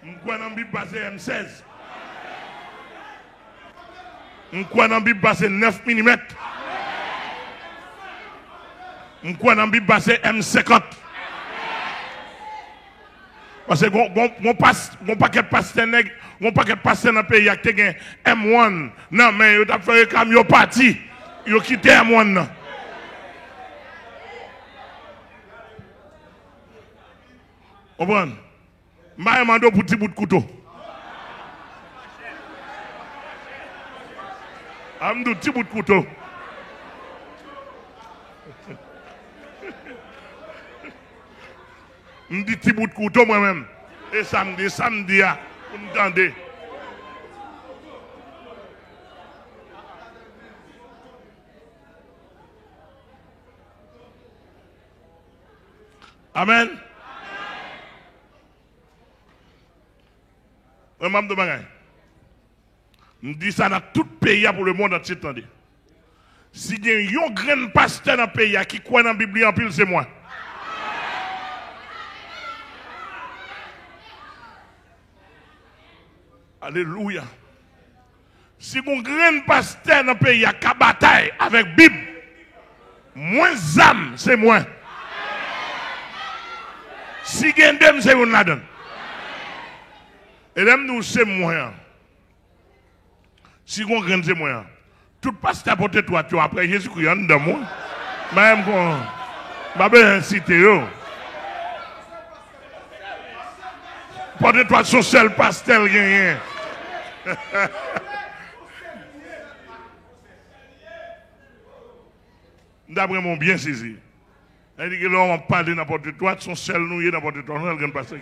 Vous connaissez dans la Bible, c'est M16. Vous connaissez dans la Bible, c'est 9 mm. Vous connaissez dans la Bible, c'est M50. Parce que mon paquet de pasteurs dans le pays, il y a M1. Non, mais il a fait comme il parti. Il a quitté M1. Vous comprenez? Je vais demander pour petit bout de couteau. Je vais demander petit bout de couteau. Je dis petit bout de couteau moi-même. Et samedi, vous m'entendez. Amen. Je dis ça dans tout pays pour le monde entier. Si il y a un grand pasteur dans le pays qui croit dans la Bible en pile, c'est moi. Alléluia. Si un grand pasteur dans le pays a une bataille avec la Bible, moins d'âme, c'est moi. Si il y a un dème, c'est une là-dedans. Et là, nous, c'est moi. Si on grand, c'est moi. Tout pasteur porte toi, tu après Jésus-Christ, en dedans moi. Même quand je vais inciter. Porte-toi son seul pasteur, rien. D'après mon bien saisi. Elle dit que là, on va parler n'importe quoi, son seul nous, n'importe quoi, on ne pasteur.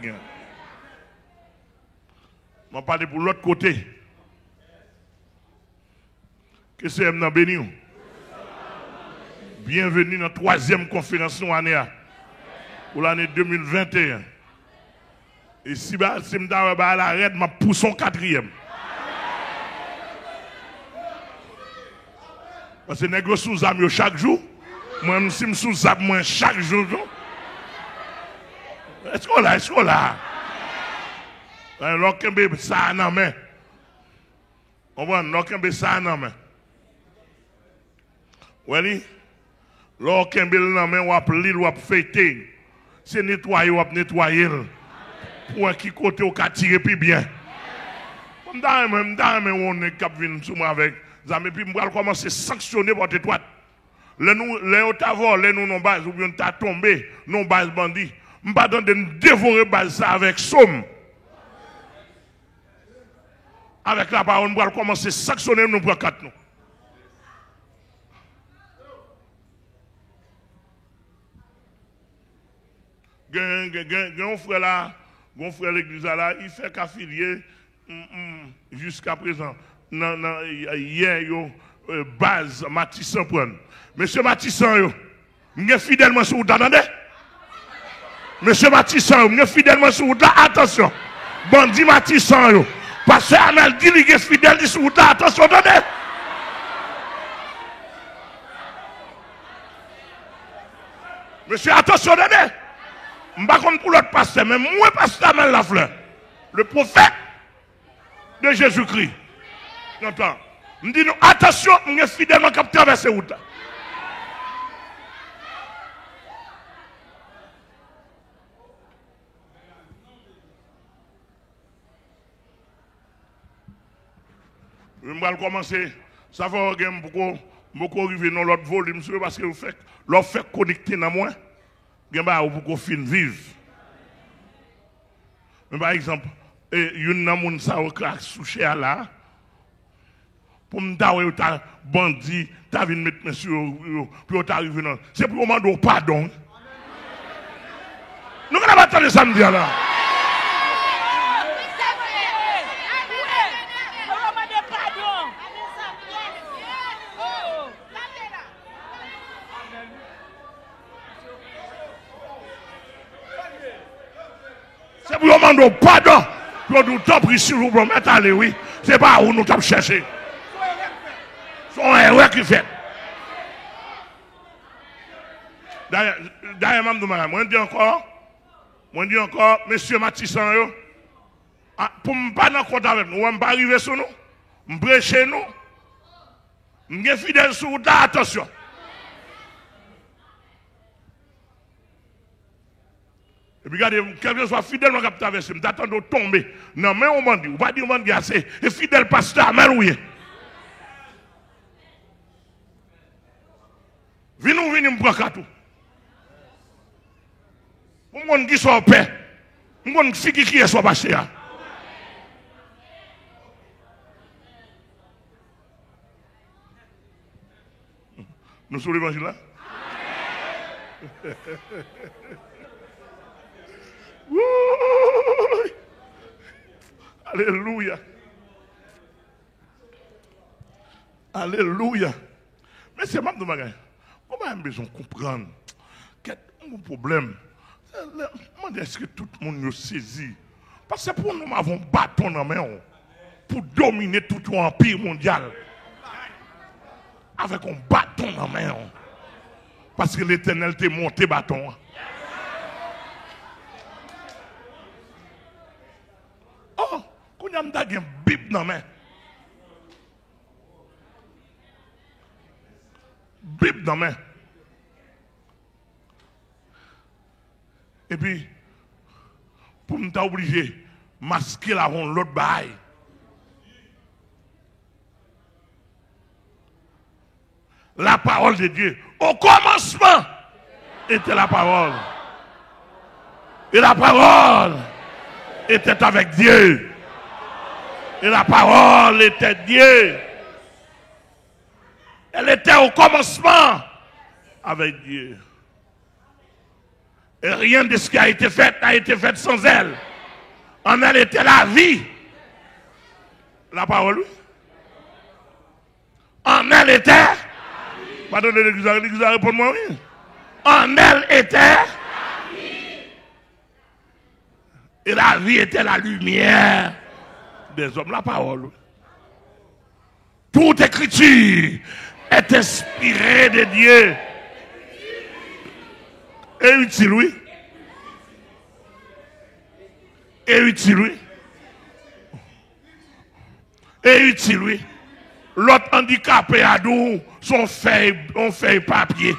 On va parler pour l'autre côté. Que c'est M. béni. Bienvenue dans la 3e conférence année pour l'année 2021. Et si je l'arrête, je pousse en 4e. Parce que les négociations sous âme chaque jour. Moi, je suis sous âme chaque jour. Est-ce qu'on l'a? Alors, que ça en main. On voit, que ça en main. Oui, alors, que ça en main, on va l'île, on va fêter. C'est nettoyer, on va nettoyer. Pour qui côté au cas tirer plus bien. On est cap vinn sur moi avec amis puis on va commencer à sanctionner votre toi. Les nous non base ou bien t'a tombé non base bandit. On pas donner de dévorer base ça avec somme. Avec la parole on va commencer à sanctionner nous pour quatre nous. Mon frère là, mon frère l'église là, il fait qu'affilier jusqu'à présent. Hier, base Matissan prendre. Monsieur Matissan, vous êtes fidèlement sur vous, attendez? Monsieur Matissan, vous êtes fidèlement sur vous, attention. Bandit Matissan, parce que Amel dit qu'il est fidèle sur vous, attention, attendez? Monsieur, attention, attendez? Je ne sais pas pour l'autre pasteur, mais moi, pasteur Amel Lafleur, le prophète de Jésus-Christ. J'entends. Je dis, attention, nous sommes fidèlement qui traverser la route. Je vais commencer. Ça va beaucoup arriver dans l'autre volume parce que vous faites connecter dans moi. Vous pouvez fin vivre. Mais par exemple, une nan ça au crack souché là pour me dawe ta bandit, ta vinn mettre monsieur pour t'arriver non. C'est pour demander pardon. Nous n'avons pas entendu ça me dire là. C'est pour demander pardon. Pour nous t'en prie sur vous pour mettre aller, oui. C'est pas où nous t'avons cherché. C'est un erreur qui fait. D'ailleurs, moi je dis encore, monsieur Matissan, pour ne pas dans compte avec nous, on ne pas arriver sur nous, on ne chez nous, on est fidèle sur vous, attention. Et puis regardez, quelqu'un soit fidèle dans le traversé, je t'attends de tomber. Non, mais on m'a dit, on va dire, on m'a dit, c'est fidèle pasteur, mais oui. Venez, me prendre tout. Pour moi, qui soit en paix. Pour moi, qui est soit passé. Nous sommes l'évangile là? Alléluia. Alléluia. Mais c'est même de bagage. Comment on a besoin de comprendre qu'il y a un problème? Est-ce que tout le monde nous saisit? Parce que pour nous avons un bâton dans la main pour dominer tout l'empire mondial. Avec un bâton dans la main. Parce que l'Éternel t'a monté bâton. Oh, quand on a une Bible dans la main. Bible dans la main. Et puis, pour nous obligé de masquer l'autre bail. La parole de Dieu. Au commencement était la parole. Et la parole était avec Dieu. Et la parole était Dieu. Elle était au commencement avec Dieu. Et rien de ce qui a été fait n'a été fait sans elle. En elle était la vie. La parole, oui. En elle était. Pardon, l'église a répondu moi, oui. En elle était. Et la vie était la lumière des hommes. La parole, oui. Toute écriture est inspirée de Dieu. Et utile, oui. Et utile, oui. Et utile, oui. L'autre handicapé à nous, son feuille papier.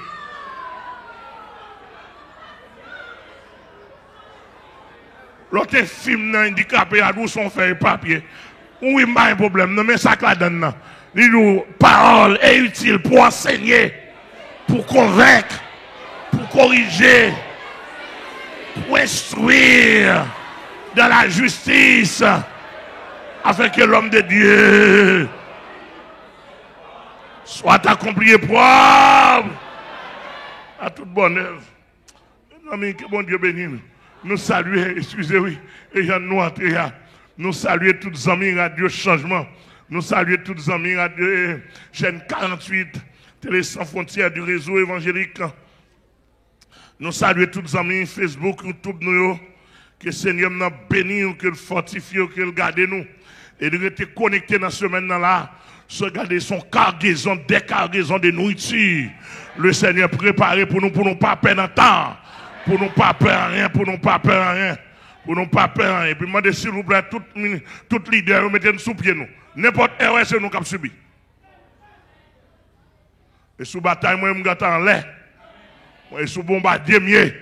L'autre film handicapé à nous, son feuille papier. Oui, il y a un problème. Non, mais ça que la donne. Nous, parole est utile pour enseigner, pour convaincre, pour corriger, pour instruire dans la justice, afin que l'homme de Dieu soit accompli et propre à toute bonne œuvre. Amis, que bon Dieu bénisse. Nous saluons, excusez-moi, et j'en nous entrer. Nous saluons tous les amis Radio Changement. Nous saluons tous les amis Radio chaîne 48, Télé Sans Frontières du réseau évangélique. Nous saluons tous les amis Facebook, YouTube, nous, que le Seigneur nous bénisse, que le fortifie, que le garde nous. Et nous être connectés dans ce semaine-là, se garder son cargaison, décargaison de nourriture. Le Seigneur préparé pour nous pas perdre de temps, pour nous pas perdre rien, pour nous pas perdre rien, pour nous pas perdre rien. Et puis, demandez s'il vous plaît, tout leader, mettez nous sous pied nous. N'importe erreur, c'est nous qui avons subi. Et sous bataille, moi, je suis en l'air. Et sous bombardier, mieux.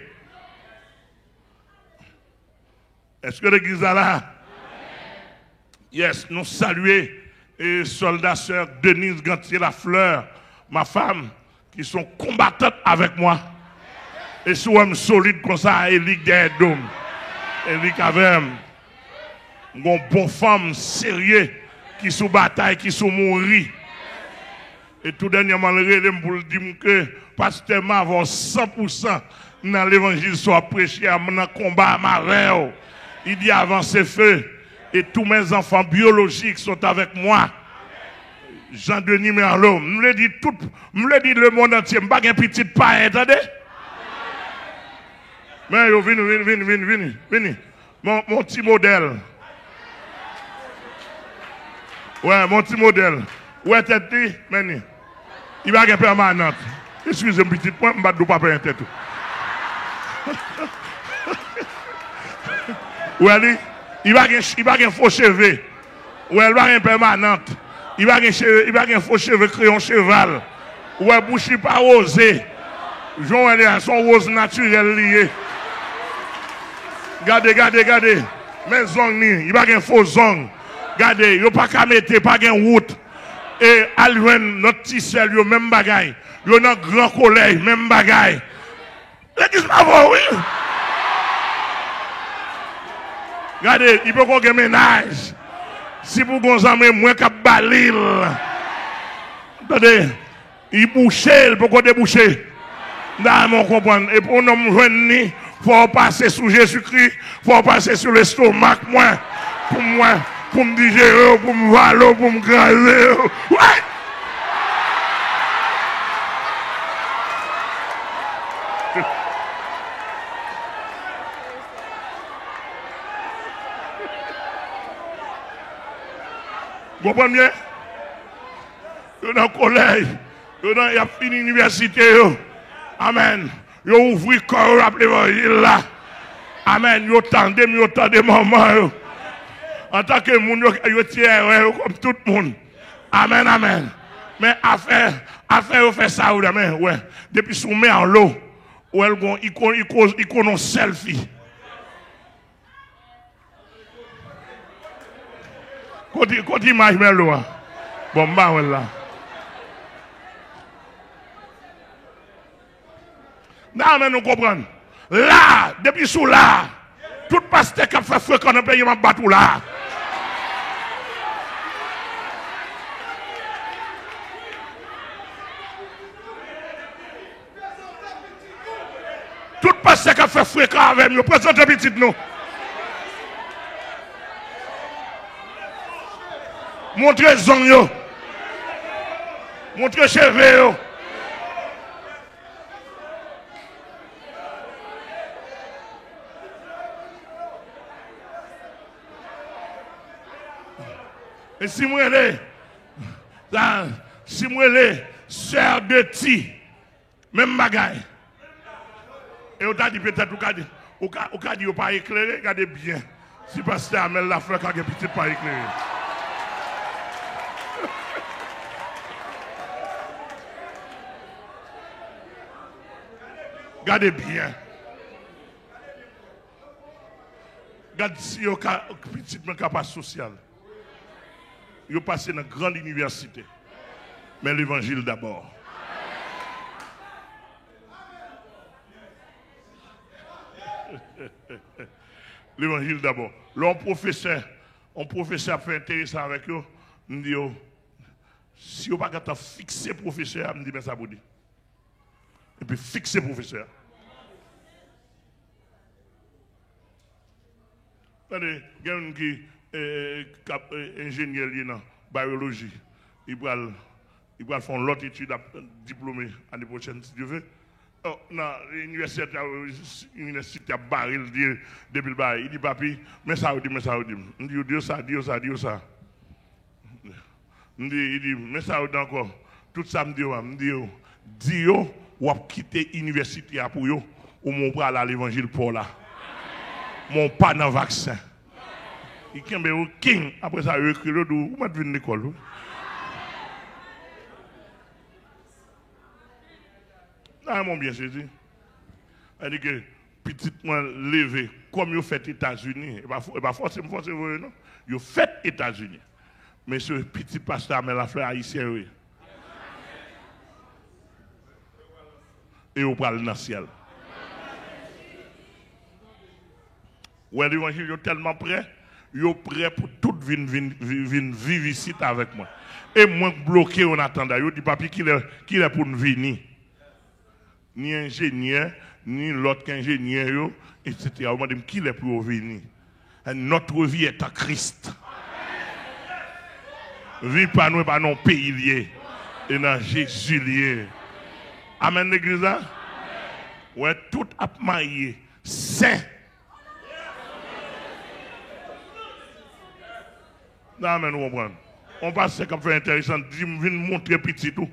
Est-ce que l'église est là? Yes, nous saluons les soldats, sœur Denise Gantier-Lafleur, ma femme, qui sont combattantes avec moi. Et sous un solide comme ça, Élie Derdom. Élie Cavem. Une bonne femme sérieuse qui sous bataille, qui sous mourir. Et tout dernièrement, je pour dire que pasteur m'a 100% dans l'évangile soit prêché à mon combat à ma rêve. Il dit avancez feu. Et tous mes enfants biologiques sont avec moi. Jean-Denis Merlot, je me dit tout, me dit le monde entier, je ne pas un petit pas, attendez? Mais yo, venez. Mon petit modèle. Ouais, mon petit modèle. Ouais, tête, mais il va être permanente. Excusez-moi, petit point, je ne vais pas faire un tête. Ouais, il va avoir un faux cheveu. Ouais, il va avoir permanente. Il va avoir un faux cheveu crayon cheval. Ouais, bouche pas rosé. Jean, son rose naturel lié. Regardez. Mes ongles, il va avoir un faux ongle. Regardez, il n'y a pas qu'à mettre, pas qu'à route. Et à notre petit sel, il y a même bagaille. Il y a notre grand collègue, même bagaille. L'église m'a vu, oui. Regardez, il peut qu'on ait ménage. Si vous avez moins qu'à balil. Attendez, il bouche, il peut qu'on déboucher. Dans comprendre. Et pour nous joindre, il faut passer sous Jésus-Christ, il faut passer sur l'estomac, pour me digérer, pour me valoir, pour me graser. Ouais! Vous comprenez bien? Vous dans le collège, vous avez fini l'université. Amen. Vous ouvrez le corps à l'évangile là. Amen. Vous tendez maman. En tant que monde, vous tirez comme tout le monde. Amen. Mais affaire, vous faites ça, ouais. Depuis que vous mettez en l'eau, il connaît un selfie. Quand il m'a mis l'eau, bon, bah, voilà. Non, mais nous comprenons. Là, depuis sous là, tout pasteur qui a fait feu quand on paye, il m'a battu là. Tout pasteur qui a fait fréquent avec nous, présentez petit nous. Montrez zong, montrez cheveux. Et si moi les sœur de ti, même bagaille. Et on t'a dit peut-être ou dit pas éclairé, regardez bien. Si pasteur Amel la fleur qui a petit pas éclairé. Regardez bien. Regardez si vous avez un petit capacité sociale. Vous passez dans une grande université. Mais l'évangile d'abord. L'évangile d'abord. Là, un professeur fait intéressant avec vous. On dit, si vous n'avez pas fixé professeur, on dit, mais ça vous dit. Et puis fixer professeur. Regardez, il y a un qui est ingénieur en biologie. Il va faire l'autre étude diplômé l'année prochaine, si Dieu veut. Dans l'université a barré depuis le bail. Il dit, papi, mais ça vous dit. On dit, Dieu ça. Il dit, mais ça vous dit encore. Tout ça me dit, Dieu, ou a quitté l'université pour vous, ou mon bras à l'évangile pour là. Mon pas dans le vaccin. Il y a un king, après ça, il écrit le dos, vous m'avez vu l'école. Non, mon bien Jésus. Il dit que petit moi levé, comme vous faites États-Unis, et pas forcément, non? Vous faites États-Unis. Mais ce petit pasteur, mais la fleur haïtienne, oui. Et vous parlez dans le ciel. Ouais, l'évangile est tellement prêt. Yo prêt pour tout vivre ici avec moi. Et moi bloqué en attendant. Yo dit papi qui est pour nous venir. Ni ingénieur, ni l'autre ingénieur, etc. On m'a dit qui est pour venir. Notre vie est en Christ. Vie pas nous, pas non pays lié. Et dans Jésus lié. Amen l'église là. Ouais, tout a maillé. Saint. Non, mais nous comprenons. On passe comme fait intéressant. Viens montrer petit tout.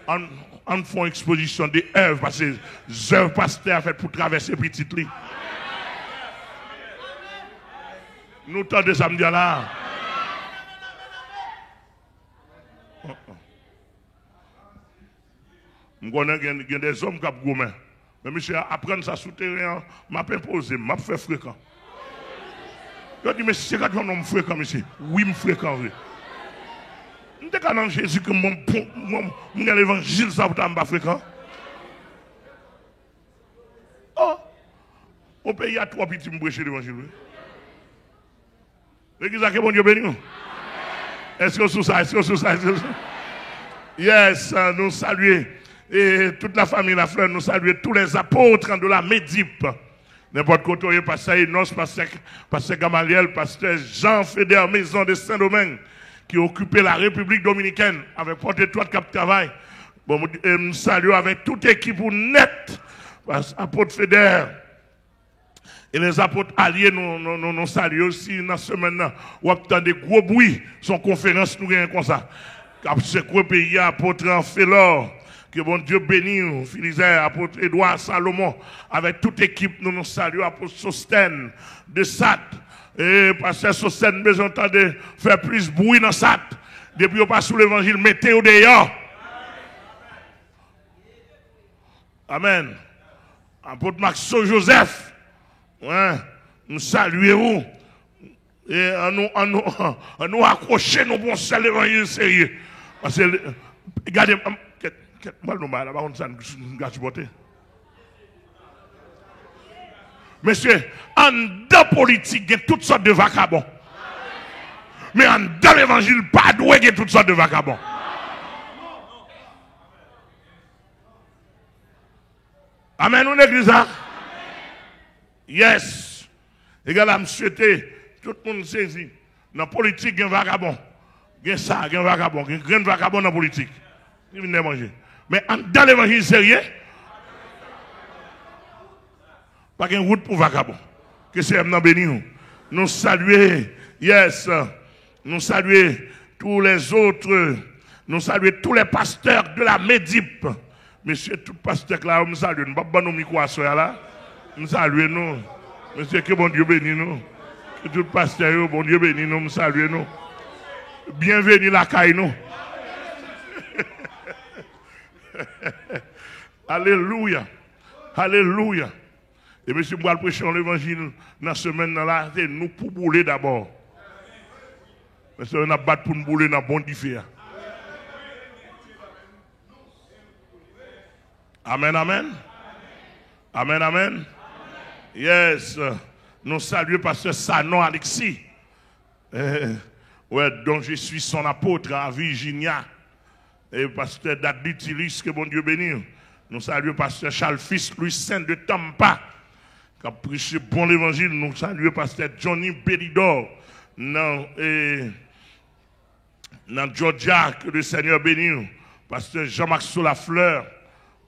On fait une exposition des œuvres parce que les œuvres pasteurs faites pour traverser petit lit. Nous tendons samedi là. Je connais qu'il y a des hommes qui ont gommé. Mais monsieur, apprendre ça souterrain, m'a imposé, m'a fait fréquent. Je dis, mais c'est quand on fréquent, monsieur. Oui, je fréquent. Je dis, quand Jésus, que mon évangile, ça vous pas fréquent. Oh, au pays, il y a 3 petits prêcher l'évangile. L'église a que bon Dieu béni. Est-ce que sous ça, Yes, nous saluons. Et toute la famille La Fleur, nous saluons tous les apôtres de la Médip. N'importe quoi, pasteur Enos, pasteur Gamaliel, pasteur Jean Fédère, Maison de Saint-Domingue, qui occupait la République Dominicaine avec porte-étoile de Cap Travail. Bon, nous saluons avec toute équipe net, apôtre Fédère. Et les apôtres alliés, nous saluons aussi dans ce semaine. On a des gros bruits, son conférence, nous gagnons comme ça. C'est quoi pays, apôtre en Félor. Que bon Dieu bénisse, Philisaire, apôtre Édouard Salomon, avec toute équipe, nous saluons, apôtre Sostène de Sat. Et pasteur Sostène, besoin de faire plus bruit dans Sat. Depuis qu'on passe sous l'évangile, mettez-vous dehors. Amen. Apôtre Maxo Joseph, ouais, nous saluons. Et nous accrocher nos bons seuls l'évangile sérieux. Parce que, regardez, monsieur, en dans politique, il y a toutes sortes de vagabonds. Mais en dans l'évangile, pas doué, il y a toutes sortes de vagabonds. Amen, on église. Yes. Et là, je souhaite, tout le monde saisit. Dans la politique, il y a un vagabond. Il y a ça, il y a un vagabond. Il y a un grand vagabond dans la politique. Il vient manger. Mais dans l'évangile sérieux, pas de route pour vagabond. Que c'est un béni. Nous saluons, yes, nous saluons tous les autres, nous saluons tous les pasteurs de la Médip. Monsieur, tout pasteur là, nous saluons. Nous ne pouvons pas nous micro là. Nous saluons nous. Monsieur, que bon Dieu bénisse nous. Que tout pasteur, bon Dieu bénisse nous, nous saluons nous. Bienvenue la caille nous. Alléluia. Alléluia. Et monsieur, je vais prêcher l'évangile dans la semaine là, c'est nous pour bouler d'abord. Parce qu'on a battu pour nous bouler dans le bon diffère. Amen, amen. Amen, amen. Yes. Nous saluons pasteur Sanon Alexis. Ouais, dont je suis son apôtre à Virginia. Et pasteur Dadlitilis, que bon Dieu bénisse. Nous saluons pasteur Charles Fils, Louis Saint de Tampa, qui a prêché bon l'évangile. Nous saluons pasteur Johnny Belidor, dans Georgia, que le Seigneur bénisse. Pasteur Jean-Marc Solafleur,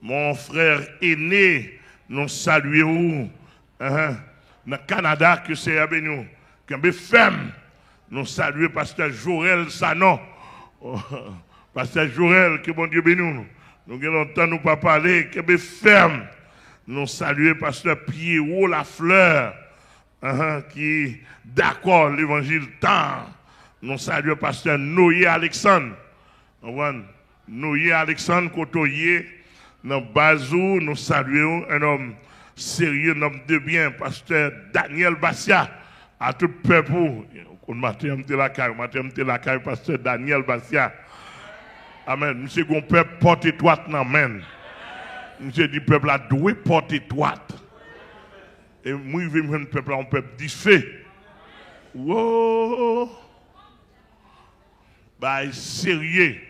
mon frère aîné, nous saluons. Dans le Canada, que c'est béni. Que femme, nous saluons pasteur Jorel Sanon. Pasteur Jorel, que bon Dieu bénisse. Nous avons longtemps nous pas parler, que ferme. Nous saluons pasteur Pierrot Lafleur, qui est d'accord l'évangile tant. Nous saluons pasteur Noé Alexandre. Noé Alexandre, Kotoye, dans Bazou, nous saluons un homme sérieux, un homme de bien, pasteur Daniel Bassia, à tout peuple. On m'a la caille, pasteur Daniel Bassia. Amen. Monsieur, qu'on peuple porte étroite, amen. Monsieur dit, peuple a doué porte étroite. Et moi, je veux un peuple, un peuple disfait. Wow! Bah, sérieux.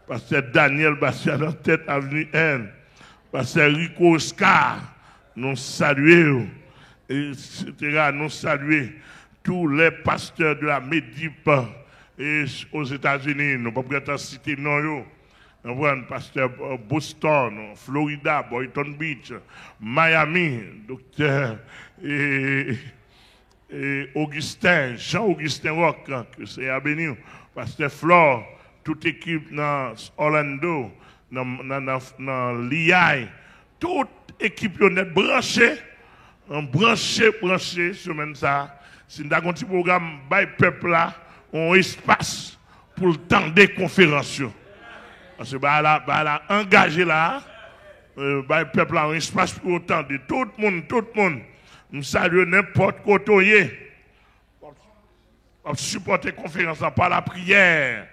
Pasteur Daniel Bastien en tête avenue N. Pasteur Rico Oscar, nous saluons, etc. Nous saluons tous les pasteurs de la Médip et aux États-Unis. Nous ne pouvons pas citer non. Nous avons pasteur Boston, Florida, Boynton Beach, Miami, docteur et Augustin, Jean-Augustin Rock, que c'est à bénir, pasteur Flore, toute équipe dans Orlando, dans l'IA, toute équipe est branchée, semaine ça. Si nous avons un petit programme, le peuple là, on espace pour le temps des conférences. Parce que là, engagé là, le peuple là, on espace pour le temps de tout le monde. Nous saluons n'importe côté. On supporte la conférence par la prière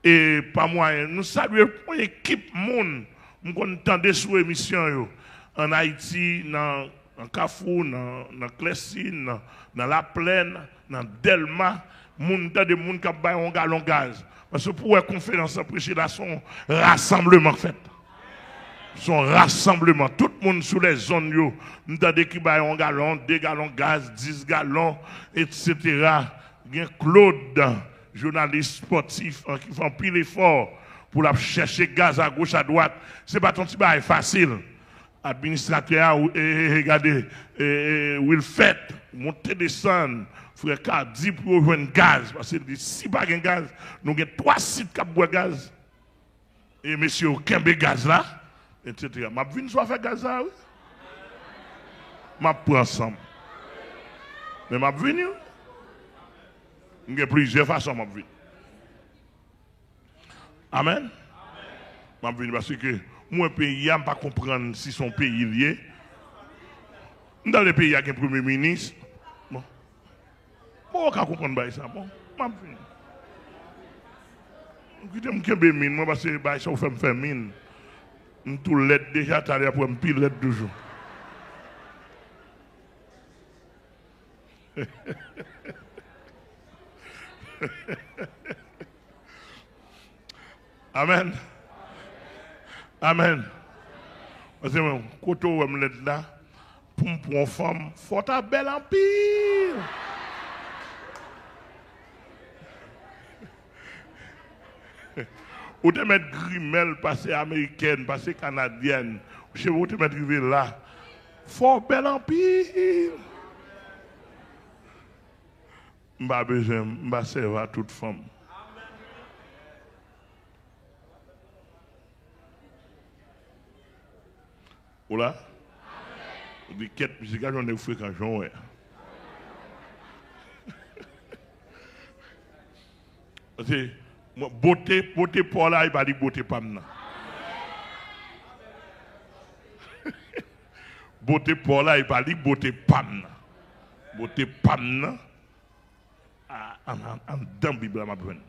et par moyen. Nous saluons l'équipe monde. Nous entendons sur l'émission en Haïti, dans Carrefour, dans Clessine, dans La Plaine, dans Delma. Nous avons des gens qui ont un gallon de gaz. Parce que pour la conférence, prêcher là, son rassemblement fait. Son rassemblement, tout le monde sur les zones, nous avons des qui ont un gallon, 2 gallons de gaz, 10 gallons, etc. Il y a Claude, journaliste sportif, qui fait un pile effort pour chercher gaz à gauche, à droite. Ce n'est pas ton petit bail facile. Administrateur, regardez, Will fait, monter, descendre, frère Cardi pour jouer gaz. Parce que si pas de gaz, nous avons 3 sites qui boivent gaz. Et monsieur, Kembe gaz là, etc. Ma vie ne soit fait gaz là, oui. Ma prends ensemble. Mais ma vie, il y a plusieurs façons de vivre. Amen. Je vais parce que moi, pays, je ne peux pas comprendre si son pays est lié. Dans le pays, il y a un premier ministre. Bon. Bon, on peut comprendre ça. Bon, je vais vous dire, moi, parce que ça vous fait mine. Je vais tout l'aide déjà, tu as pour me pile l'aide toujours. Amen. Amen. Parce que quand on me l'aide là, pour une femme, il faut ta belle en pile. Ou te mettre grimelle, passer américaine, passer canadienne, chez vous te mettre là, faut belle en pile. Je n'ai besoin de servir à toute femme. Oula? Des quêtes musicales, j'en ai fait quand j'en ai. Parce que beauté pour là, il va dire beauté pas maintenant. Beauté pour là, il va dire beauté pas maintenant. Beauté pas maintenant. En dans la Bible, ma bonne.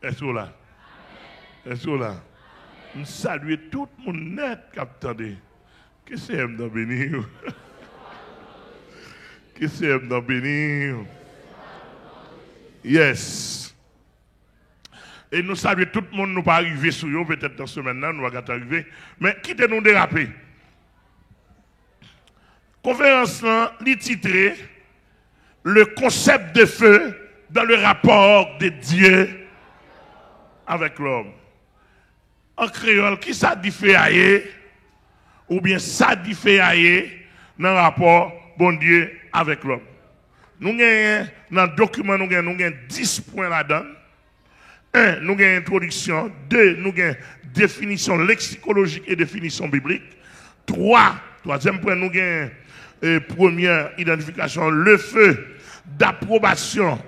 Est-ce que là? Est-ce que là? Nous saluons tout le monde net qui attendait. Que c'est M dans bénir? Que c'est M dans bénir? Yes. Et nous saluons tout le monde, nous pas arriver sur eux, peut-être dans ce semaine-là, nous allons arriver. Mais quittez-nous déraper. Conférence là, titrée le concept de feu dans le rapport de Dieu avec l'homme. En créole, qui ça différe ou bien ça différe dans le rapport bon Dieu avec l'homme. Nous avons dans le document, nous avons 10 points là-dedans. 1, nous avons introduction. 2, nous avons définition lexicologique et définition biblique. 3, troisième point, nous avons première identification, le feu d'approbation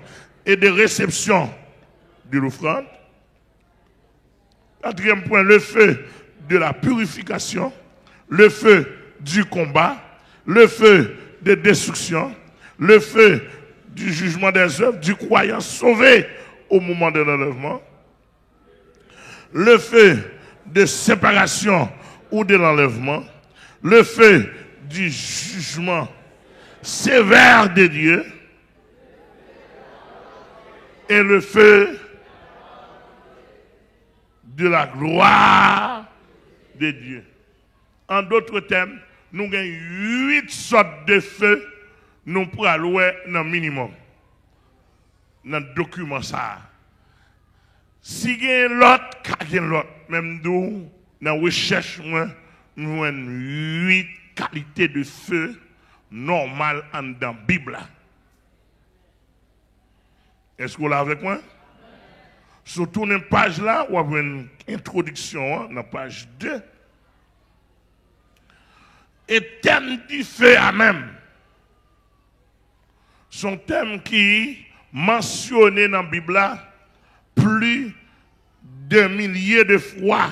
et de réception de l'offrande. 4e point, le feu de la purification, le feu du combat, le feu de destruction, le feu du jugement des œuvres, du croyant sauvé au moment de l'enlèvement, le feu de séparation ou de l'enlèvement, le feu du jugement sévère de Dieu, et le feu de la gloire de Dieu. En d'autres termes, nous avons 8 sortes de feux, nous pourrons louer dans le minimum. Dans le document ça. Si il y a l'autre, il y a l'autre. Même nous, dans la recherche, nous avons 8 qualités de feu normales dans la Bible. Est-ce que vous l'avez avec moi? Surtout dans la page là, où vous avez une introduction, dans la page 2. Et thème du feu à même. Son thème qui mentionné dans la Bible là, plus de milliers de fois.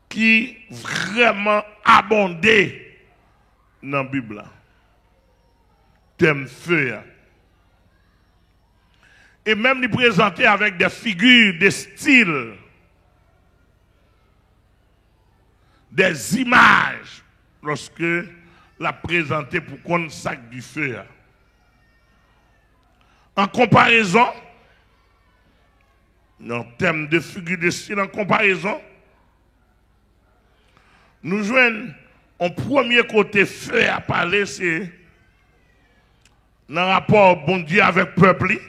Qui vraiment abondé dans la Bible là. Thème feu. Et même les présenter avec des figures, des styles, des images, lorsque la présenter pour qu'on sac du feu. En comparaison, en termes de figures, de style, en comparaison, nous joignons en premier côté feu à parler, c'est dans le rapport bon Dieu avec le peuple.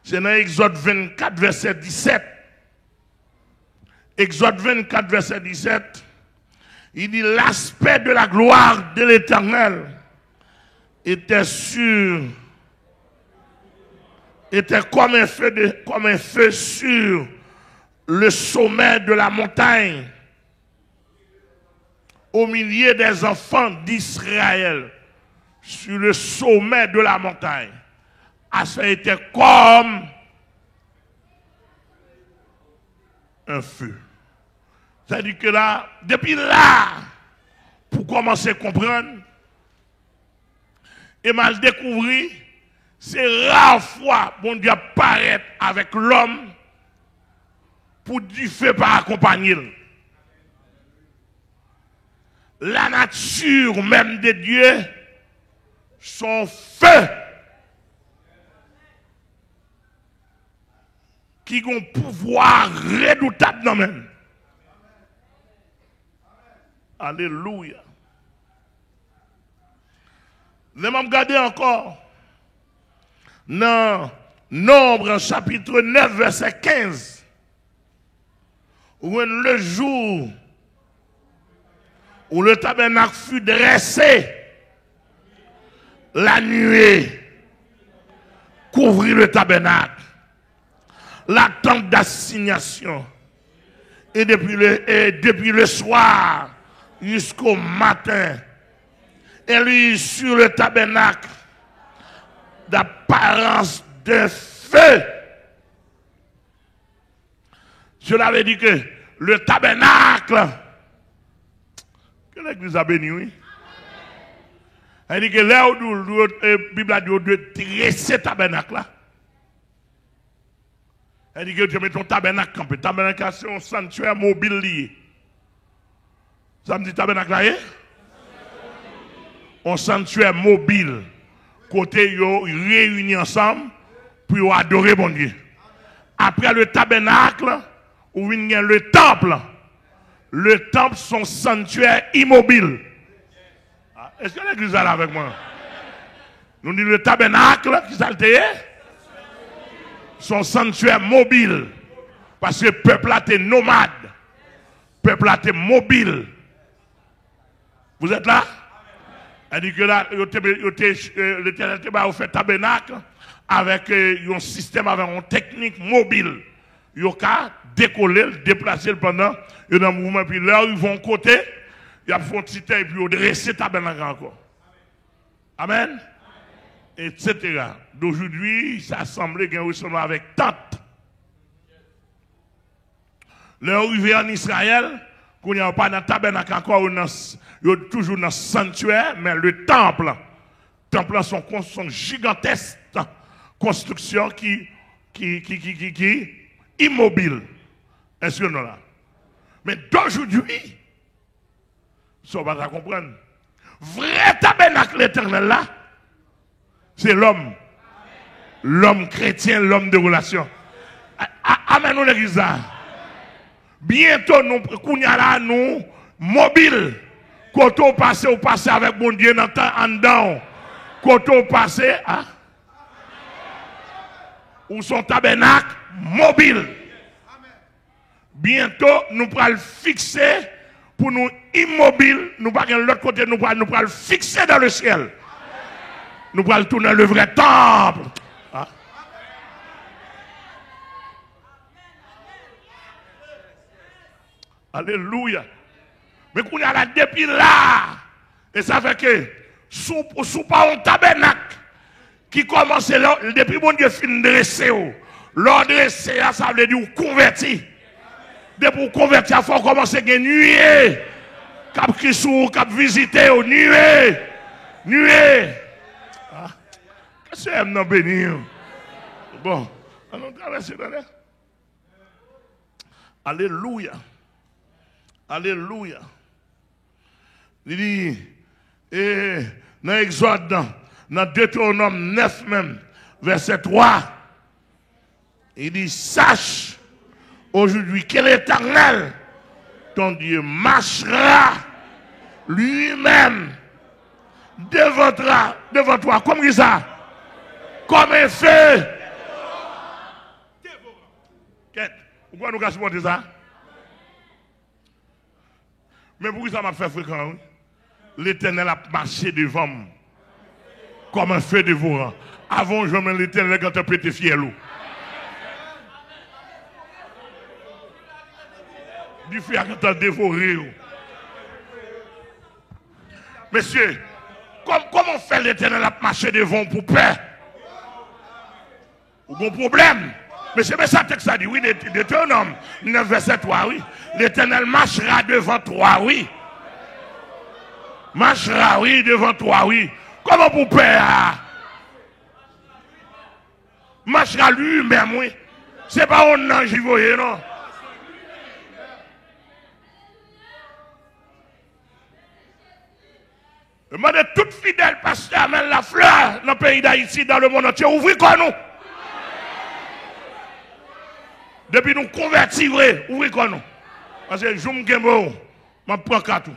C'est dans Exode 24, verset 17. Exode 24, verset 17. Il dit l'aspect de la gloire de l'Éternel était comme un feu sur le sommet de la montagne, au milieu des enfants d'Israël, sur le sommet de la montagne. Ça était comme un feu. C'est-à-dire que là, depuis là, pour commencer à comprendre, et m'a découvert, c'est rare fois bon Dieu apparaît avec l'homme pour du feu pas accompagner. La nature même de Dieu, son feu, qui ont un pouvoir redoutable dans même. Alléluia. Nous allons regarder encore dans Nombre chapitre 9 verset 15 où le jour où le tabernacle fut dressé, la nuée couvrit le tabernacle, la tente d'assignation, et depuis le soir jusqu'au matin, elle eut sur le tabernacle d'apparence de feu. Cela veut dire que le tabernacle, que l'église a béni, oui. Elle dit que là où la Bible a dit de dresser le tabernacle là. Elle dit que tu mets ton tabernacle campé. Tabernacle c'est un sanctuaire mobile lié. Ça me dit tabernacle là, un sanctuaire mobile. Côté yo réunis ensemble pour adorer bon Dieu. Après le tabernacle, ou vient le temple. Le temple, son sanctuaire immobile. Est-ce que l'église est là avec moi? Nous disons le tabernacle, qui s'altère, son sanctuaire mobile. Parce que le peuple a été nomade. Le peuple a été mobile. Vous êtes là? Elle dit que là, l'Éternel a fait tabernacle avec un système, avec une technique mobile. Il a décoller, le déplacer pendant un mouvement, puis là, ils vont côté, ils font un petit temps, et puis ils dressent le tabernacle encore. Amen. Etc. D'aujourd'hui, ça semblait qu'il y a ressemble avec tente. Leur arrivée en Israël, qu'on n'y a pas dans le tabernacle encore, il y a toujours dans le sanctuaire, mais le temple sont gigantesques constructions qui immobile. Est-ce que nous là? Mais d'aujourd'hui, ça va comprendre. Vrai tabernacle éternel là, C'est l'homme. L'homme chrétien, l'homme de relation. Amen, nous l'église là. Bientôt, nous, nous, mobile. Quand on passe avec mon Dieu dans le temps en dedans. Quand on passe, ou son tabernacle mobile. Bientôt, nous pourrons le fixer pour nous immobiles. Nous pas de l'autre côté, nous pourrons le fixer dans le ciel. Nous pourrons tourner le vrai temple. Alléluia. Mais qu'on y a là depuis là. Et ça fait que, sous pas un tabernacle qui commence là, depuis mon Dieu fin dresser. L'ordre dresser, ça veut dire converti. Depuis pour convertir, il faut commencer à nuer. Cap Chrisou, cap visiter, nuer. Nuer. Qu'est-ce que c'est maintenant bénir? Bon, allons traverser là. Alléluia. Alléluia. Il dit, et dans Exode, dans Deutéronome 9 même, verset 3, il dit, sache aujourd'hui que l'Éternel, ton Dieu, marchera lui-même devant toi, comme ça, comme un feu. Pourquoi nous avons supporté ça? Mais pourquoi ça m'a fait fréquent? L'Éternel a marché devant moi comme un feu dévorant. Avant, je mets l'Éternel quand tu peux fier l'eau. Du feu quand tu dévoré. Monsieur, comment fait l'Éternel a marché devant pour peur? Ou bon problème? Mais c'est ça que ça dit, oui, Deutéronome 9, verset 3, oui. L'Éternel marchera devant toi, oui. Marchera, oui, devant toi, oui. Comment pour père? Marchera lui-même, oui. C'est pas un ange, vous voyez, non? Demandez toute fidèle pasteur amène la fleur dans le pays d'Haïti, dans le monde entier. Ouvrez quoi nous? Depuis nous convertir, ouvrez quoi nous? Parce que je me prends quatre.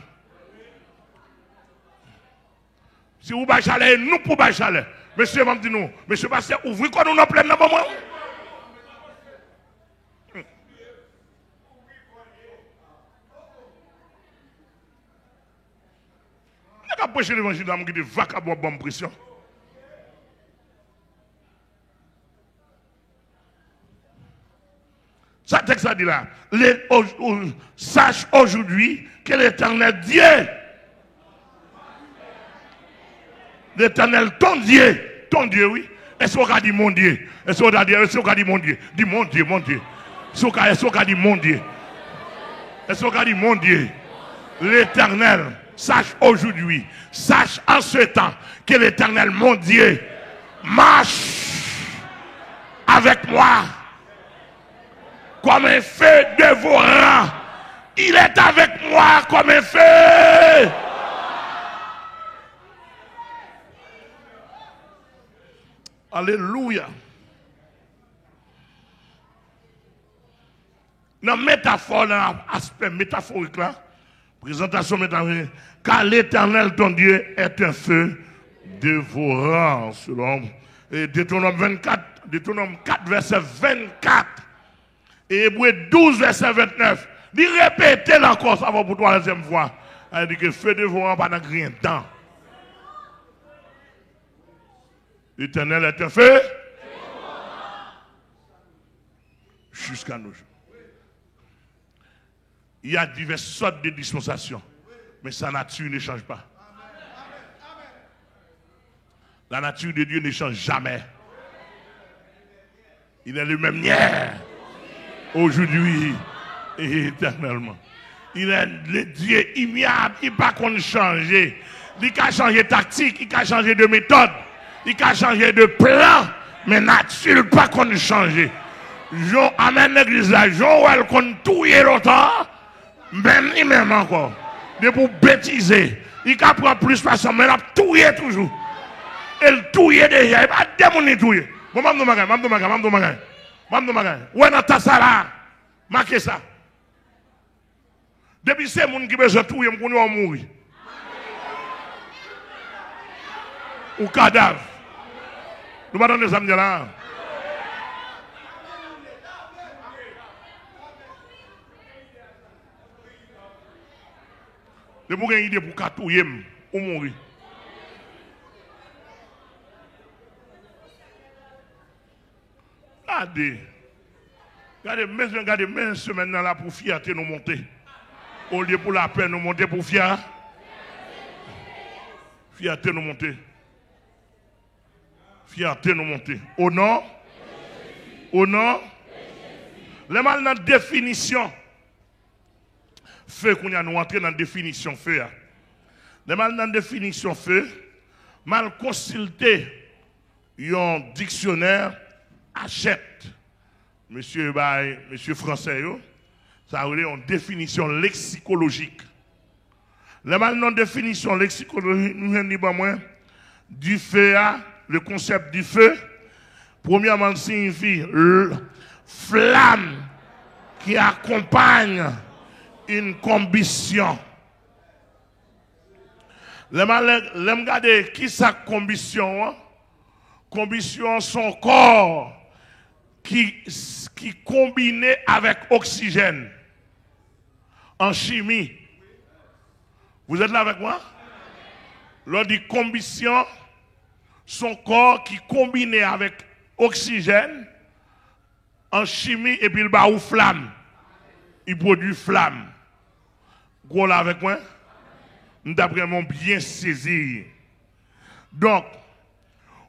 Si vous baissez chalet, nous pour baisser chalet. Monsieur m'a dit nous, monsieur pasteur, ouvrez quoi nous dans plein dans moment? On a prêché l'évangile dans qui dit va qu'à boire bonne pression. Ça texte a dit là, sache aujourd'hui que l'Éternel Dieu, l'Éternel ton Dieu, oui. Est-ce qu'on a dit mon Dieu? Est-ce qu'on a dit mon Dieu? Dis mon Dieu, mon Dieu. Est-ce qu'on a dit mon Dieu? Est-ce qu'on a dit mon Dieu? L'Éternel, sache aujourd'hui, sache en ce temps que l'Éternel, mon Dieu, marche avec moi. Comme un feu dévorant. Il est avec moi comme un feu. Alléluia. Dans la métaphore, dans l'aspect métaphorique là, présentation métaphorique, car l'Éternel ton Dieu est un feu dévorant, selon Deutéronome 4, verset 24. Et Hébreu 12, verset 29. Il répète encore, ça va pour toi la deuxième fois. Il dit que feu dévorant pendant rien de temps. L'Éternel est un feu jusqu'à nos jours. Il y a diverses sortes de dispensations, mais sa nature ne change pas. La nature de Dieu ne change jamais. Il est le même hier, aujourd'hui et éternellement. Il est le Dieu immuable, il ne peut pas changer. Il peut changer de tactique, il peut changer de méthode, il peut changer de plan, mais nature ne peut pas changer. Jean amène l'église là, Jean elle compte tout et longtemps, même encore. De pour bêtiser, il peut prendre plus de façon, mais il a tout toujours. elle touille déjà, il pas démoni touille. Bon, m'amdou magay. Ouais, dans ta ça là, marquez ça. Depuis ces gens qui besoin de touiller, on va mourir. Ou cadavre. Nous allons donner ça là. De pour une idée pour catouiller ou mourir. Regardez, mes semaines là pour fierté nous monter. Au lieu pour la peine nous monter pour fierté. Fierté nous monter. Fierté nous monter. Au nom. Les mal dans la définition. Feu qu'on a nous entrer dans la définition feu. Les mal dans la définition feu. Mal consulter un dictionnaire. Achète, monsieur français, ça a une définition lexicologique. La non définition lexicologique, nous avons du feu, le concept du feu, premièrement, signifie flamme qui accompagne une combustion. Regardez qui sa combustion, combustion son corps. Qui combiné avec oxygène en chimie. Vous êtes là avec moi? Lors de combustion, son corps qui combiné avec oxygène en chimie et puis il bat ou flamme. Il produit flamme. Vous là avec moi? Nous avons bien saisi. Donc,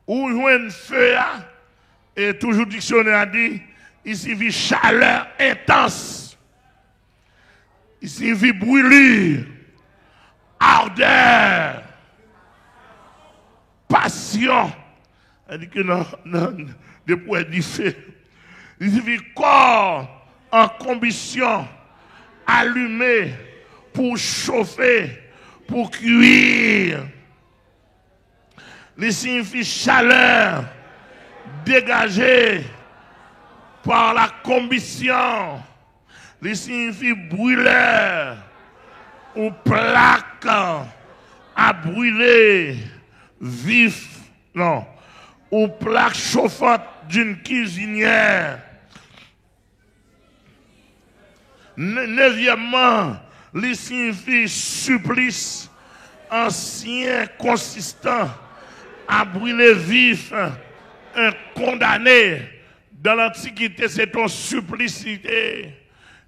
où il y a un feu, et toujours dictionnaire a dit, il suffit chaleur intense. Il suffit brûlure, ardeur, passion. Elle dit que non, depuis du feu. Il suffit corps en combustion, allumé pour chauffer, pour cuire. Il signifie chaleur dégagé par la combustion, il signifie brûleur ou plaque à brûler vif, non, ou plaque chauffante d'une cuisinière. Neuvièmement, il signifie supplice ancien consistant à brûler vif. Un condamné dans l'Antiquité, c'est ton supplicité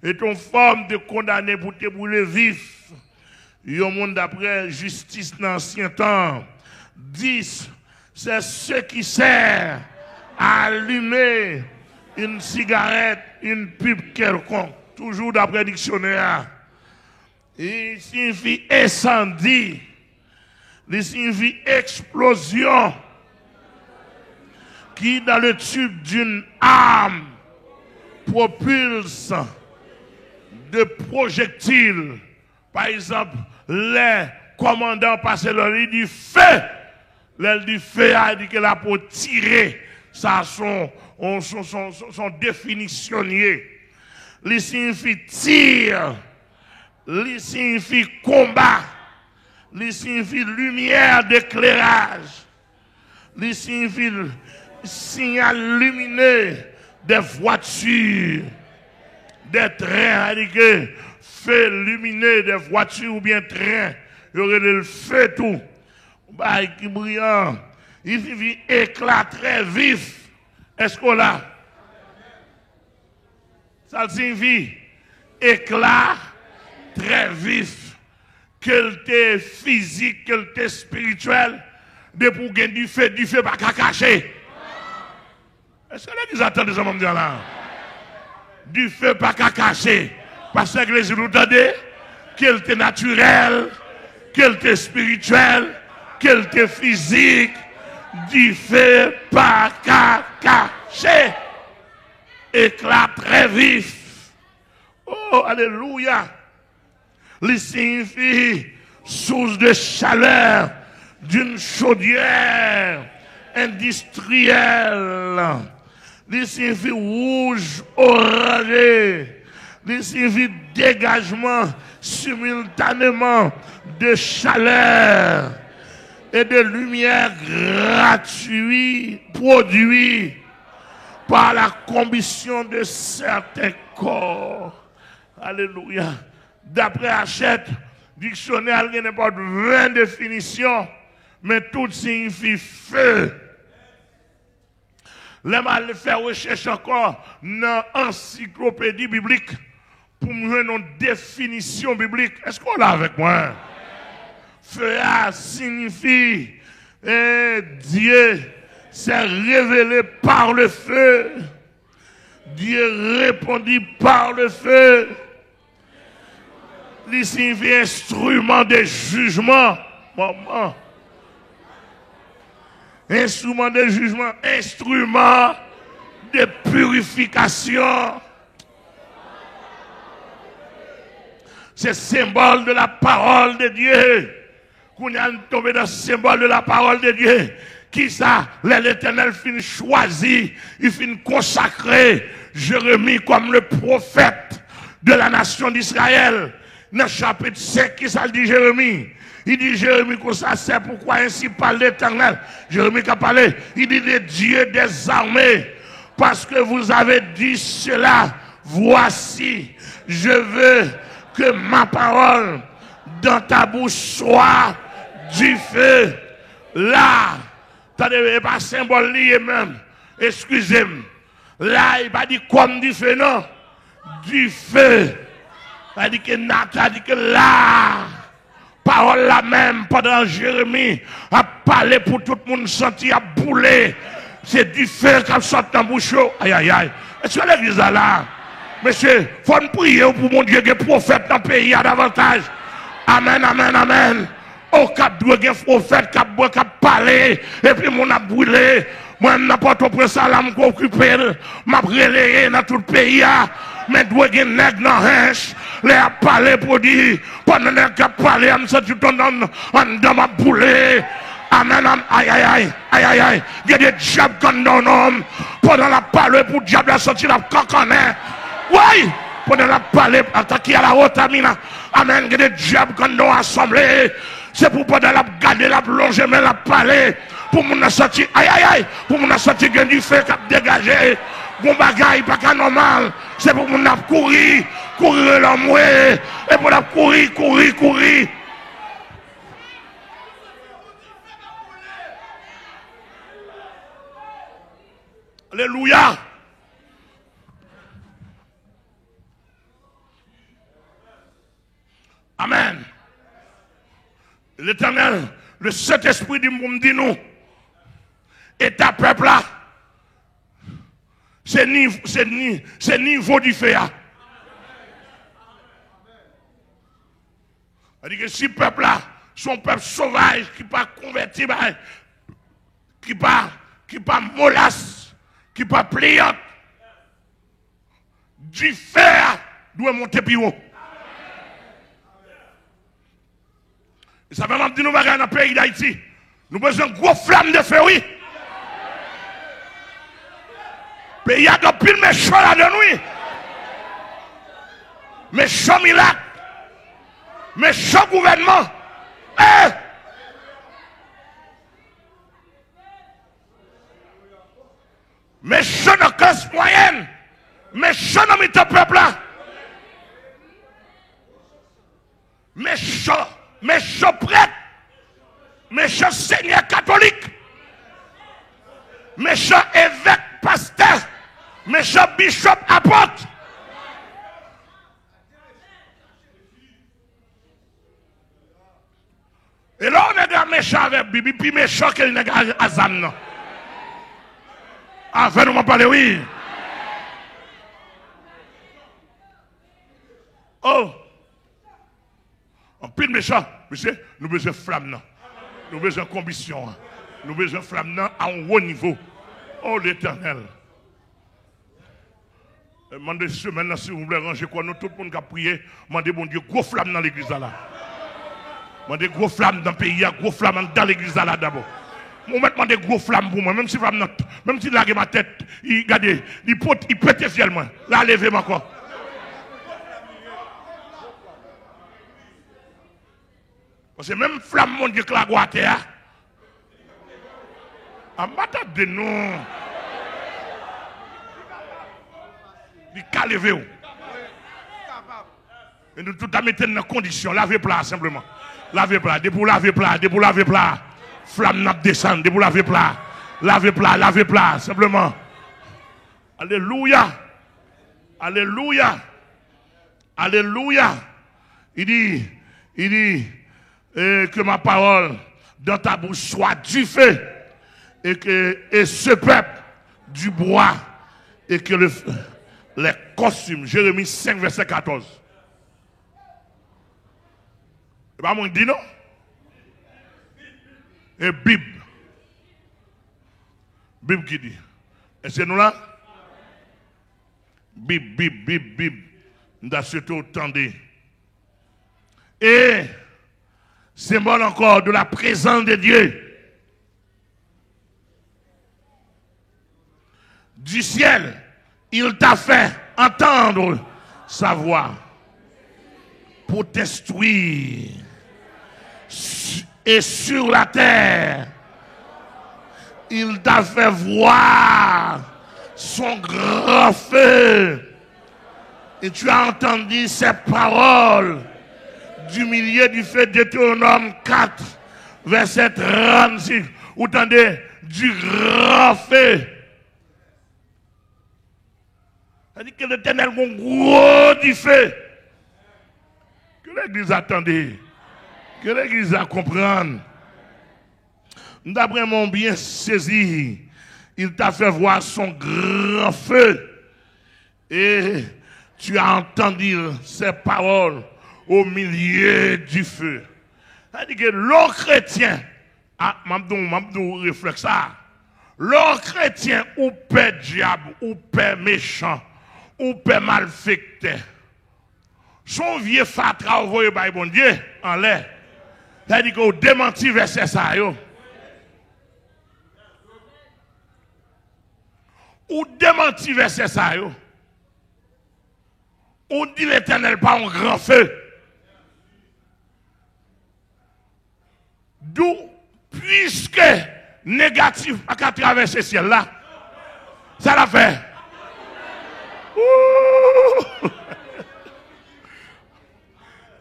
et ton forme de condamné pour te brûler vif. Il y a un monde d'après justice dans l'ancien temps. 10, c'est ce qui sert à allumer une cigarette, une pipe quelconque, toujours d'après le dictionnaire. Il signifie incendie, il signifie explosion. Qui dans le tube d'une arme propulse de projectiles. Par exemple, les commandants passent leur lit du feu. L'aile du feu a dit qu'elle a pour tirer. Ça son définitionnier. Il signifie tir. Il signifie combat. Il signifie lumière d'éclairage. Il signifie signal lumineux des voitures, des trains, c'est-à-dire feu lumineux des voitures ou bien trains, il y aurait le feu tout, qui brillant, il suffit éclat très vif. Est-ce qu'on l'a? Ça signifie éclat très vif, qu'elle t'est physique, qu'elle t'est spirituel, de pour gagner du feu pas qu'à cacher. Est-ce que les gens attendent des hommes dire là? Du feu pas qu'à cacher. Parce que les gens nous entendent qu'elle était naturelle, qu'elle était spirituelle, qu'elle était physique. Du feu pas qu'à cacher. Éclat très vif. Oh, alléluia. Il signifie source de chaleur d'une chaudière industriel. Il signifie rouge, orangé. Il signifie dégagement simultanément de chaleur et de lumière gratuite produit par la combustion de certains corps. Alléluia. D'après Hachette, dictionnaire, il n'y a pas de 20 définitions, mais tout signifie feu. Les mal faire recherche encore dans l'encyclopédie biblique pour me donner une définition biblique. Est-ce qu'on l'a avec moi? Feu signifie Dieu s'est révélé par le feu. Dieu répondit par le feu. Il signifie instrument de jugement. Maman. Instrument de jugement, instrument de purification. C'est symbole de la parole de Dieu. Qu'on a tombé dans le symbole de la parole de Dieu. Qui ça? L'Éternel finit choisi, il finit consacré Jérémie comme le prophète de la nation d'Israël. Dans le chapitre 5, qui ça dit Jérémie? Il dit Jérémie comme ça, c'est pourquoi ainsi parle l'Éternel. Jérémie qui a parlé, il dit le Dieu des armées, parce que vous avez dit cela, voici, je veux que ma parole dans ta bouche soit du feu. Là, t'as pas symbole lié même, excusez-moi. Là, il va dire comme du feu, non, du feu. Il dit que là, parole la même pendant Jérémie a parlé pour tout le monde sentir à bouler. C'est du feu qui sort dans la bouche. Aïe aïe aïe. Est-ce que l'église là? Monsieur, il faut prier pour mon Dieu que prophète dans le pays a davantage. Amen, amen, amen. Au cap doit un prophète qui a parlé et puis mon a brûlé. Moi, n'importe quoi ça là, je occupé, m'a relayé dans tout le pays. Mais doit un nègre dans hanche. Les a parlé pour dire, pendant que a parlé, je me suis dans ma boulée. Amen, aïe, aïe, aïe, aïe, aïe, aïe. Il y a des diables quand on homme. Pendant la parole, pour diable a sorti la coconnet. Oui, pendant la parole, attaquer à la rotamina. Amen, il y a des diables quand on assemblé. C'est pour pendant la garder, la plonger, mais la parler. Pour mon sortir, aïe, aïe, aïe, pour mon sortir du feu qui a dégagé. Bon bagaille, pas qu'un normal. C'est pour mon courir, courir l'homme, et pour la courir, courir, courir. Alléluia. Amen. L'Éternel, le Saint-Esprit du monde dit nous, et ta peuple là, c'est niveau du feu. C'est-à-dire que si le peuple là, son peuple sauvage, qui pas converti, qui pas mollasse, qui pas pliante, du feu doit monter plus haut. Et ça va même dire nous dans le pays d'Haïti. Nous avons besoin de gros flammes de feu, oui. Mais il y a de pile méchants là de nuit. Méchants miracles. Méchants gouvernements. Méchants dans la classe moyenne. Méchants dans le peuple là. Méchants prêtres. Méchants seigneurs catholiques. Méchants évêques pasteurs. Méchants bishops apôtres. Et là, on est dans méchant avec Bibi, puis méchant qu'il n'est pas Azam. Ah, fais-nous m'en parler, oui. Oh! En pile méchant, monsieur, nous avons besoin de flamme, non? Nous avons besoin de combustion. Nous avons besoin de flamme, non, à un haut niveau. Oh, l'Éternel. Demandez semaine, si vous voulez ranger quoi, nous, tout le monde qui a prié, demandez, mon Dieu, gros flamme dans l'église là. Demandez gros flamme dans le pays, gros flamme dans l'église là d'abord. on met des gros flammes pour moi, même si flamme même si lague ma tête, il regarde, il pète fiel moi. Là lever moi quoi. Parce que même flamme mon Dieu que la goûte à matin de nous. Il a levé. Et nous tout à mettre dans condition, laver plat simplement. Laver plat, debout laver plat, flamme n'a descendre, debout laver plat, simplement. Alléluia. Alléluia. Alléluia. Il dit que ma parole dans ta bouche soit du feu et ce peuple du bois et que les costumes. Jérémie 5 verset 14. Et pas moi dit non. Et Bible qui dit. Et c'est nous là? Bible. Nous avons surtout entendu. Et symbole encore de la présence de Dieu. Du ciel, il t'a fait entendre sa voix pour t'instruire. Et sur la terre, il t'a fait voir son grand feu. Et tu as entendu ses paroles du milieu du feu, Deutéronome 4, verset 36. Vous entendez du grand feu. C'est-à-dire que l'Éternel a un gros du feu. Que l'Église attendait. Que l'Église a comprendre. D'après mon bien saisi, il t'a fait voir son grand feu. Et tu as entendu ses paroles au milieu du feu. C'est-à-dire que l'homme chrétien, m'abdou réflexe ça. L'homme chrétien ou père diable, ou père méchant, ou père malfecté. Son vieux fatra envoyé par bon Dieu en l'air. C'est-à-dire qu'on démentit verset ça. Ou démentit verset ça. Ou dit l'Éternel par un grand feu. D'où, puisque négatif à travers ce ciel-là, ça l'a fait.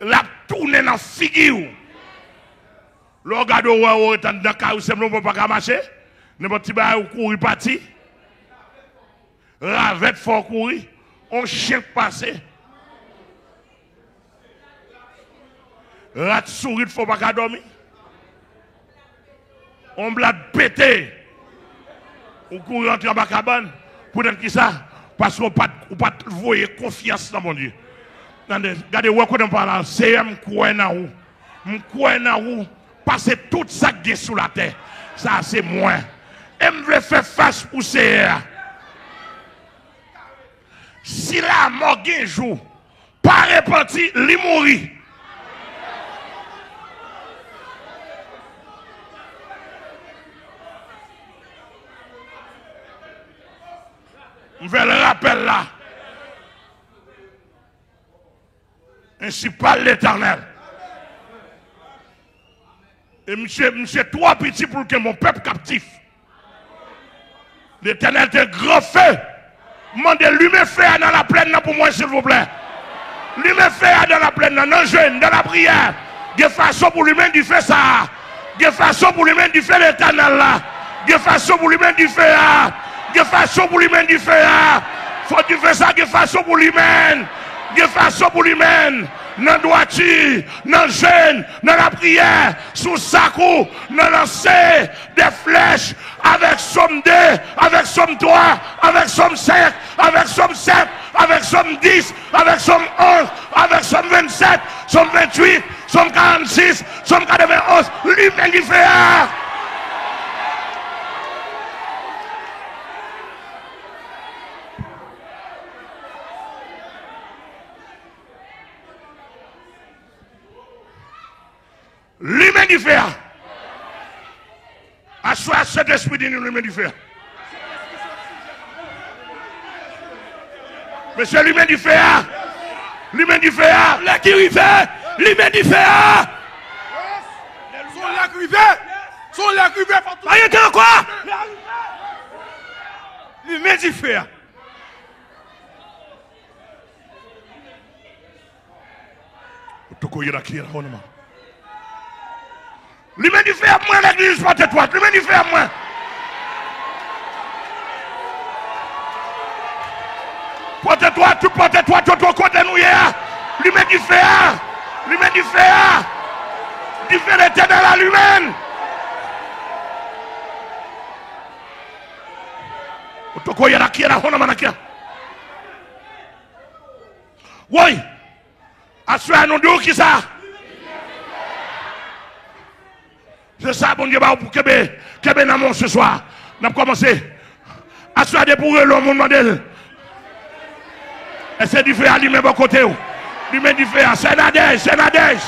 La tourne dans la figure. Le regard de l'eau est dans le cas simplement pour pas marcher. N'importe qui ou courir parti. Ravette fort courir. On chien passer. Rat souris faut pas dormir. On blade pété. On courir entre la cabane. Pour dire qui ça? Parce qu'on pas voyer confiance dans mon Dieu. Regardez, où est-ce qu'on parle? C'est où? Passer tout ça qui est sous la terre. Ça, c'est moi. Et je veux faire face pour ça. Si la mort un jour, pas repenti, il mourit. Je vais le rappeler là. Ainsi parle l'Éternel. Et monsieur trois petits pour que mon peuple captif. L'Éternel est grand feu. Mandez lui me faire dans la plaine pour moi s'il vous plaît. Lui me faire dans la plaine, dans le jeûne, dans la prière. De façon pour lui-même du fait ça. De façon pour lui-même du fait l'Éternel là. De façon pour lui-même du fait là. De façon pour lui-même du fait là. Faut du faire ça de façon pour lui-même. De façon pour lui-même. Dans la droiture, dans le jeûne, dans la prière, sous sa cou, dans lancer des flèches avec somme 2, avec somme 3, avec somme 5, avec somme 7, avec somme 10, avec somme 11, avec somme 27, somme 28, somme 46, somme 91, lui-même il fait un. Lui-même il fait. À Assois cet esprit de nous, lumière du fer. Monsieur, lumière du fer. Lumière du fer. La qui rivet. Lumière du fer. Son lac rivet. Son lac rivet. Arrêtez quoi? Lumière du fer. Lumière du fer, moi, l'église, pas toi. Lumière du fer, moi. Porte-toi, tout porte-toi, tout au côté nous hier. Lumière du fer. Lumière du fer. Du fer éternel à l'humaine. Otoko yaraki la hona manakia. Oui. Assois nous deux qui ça. C'est ça, bon Dieu, pour Kébé Namon ce soir. Nous avons commencé. Assois des pour l'homme, mon modèle. Et c'est du feu à lui-même au côté. Lui-même du feu, c'est Nadège, c'est Nadège.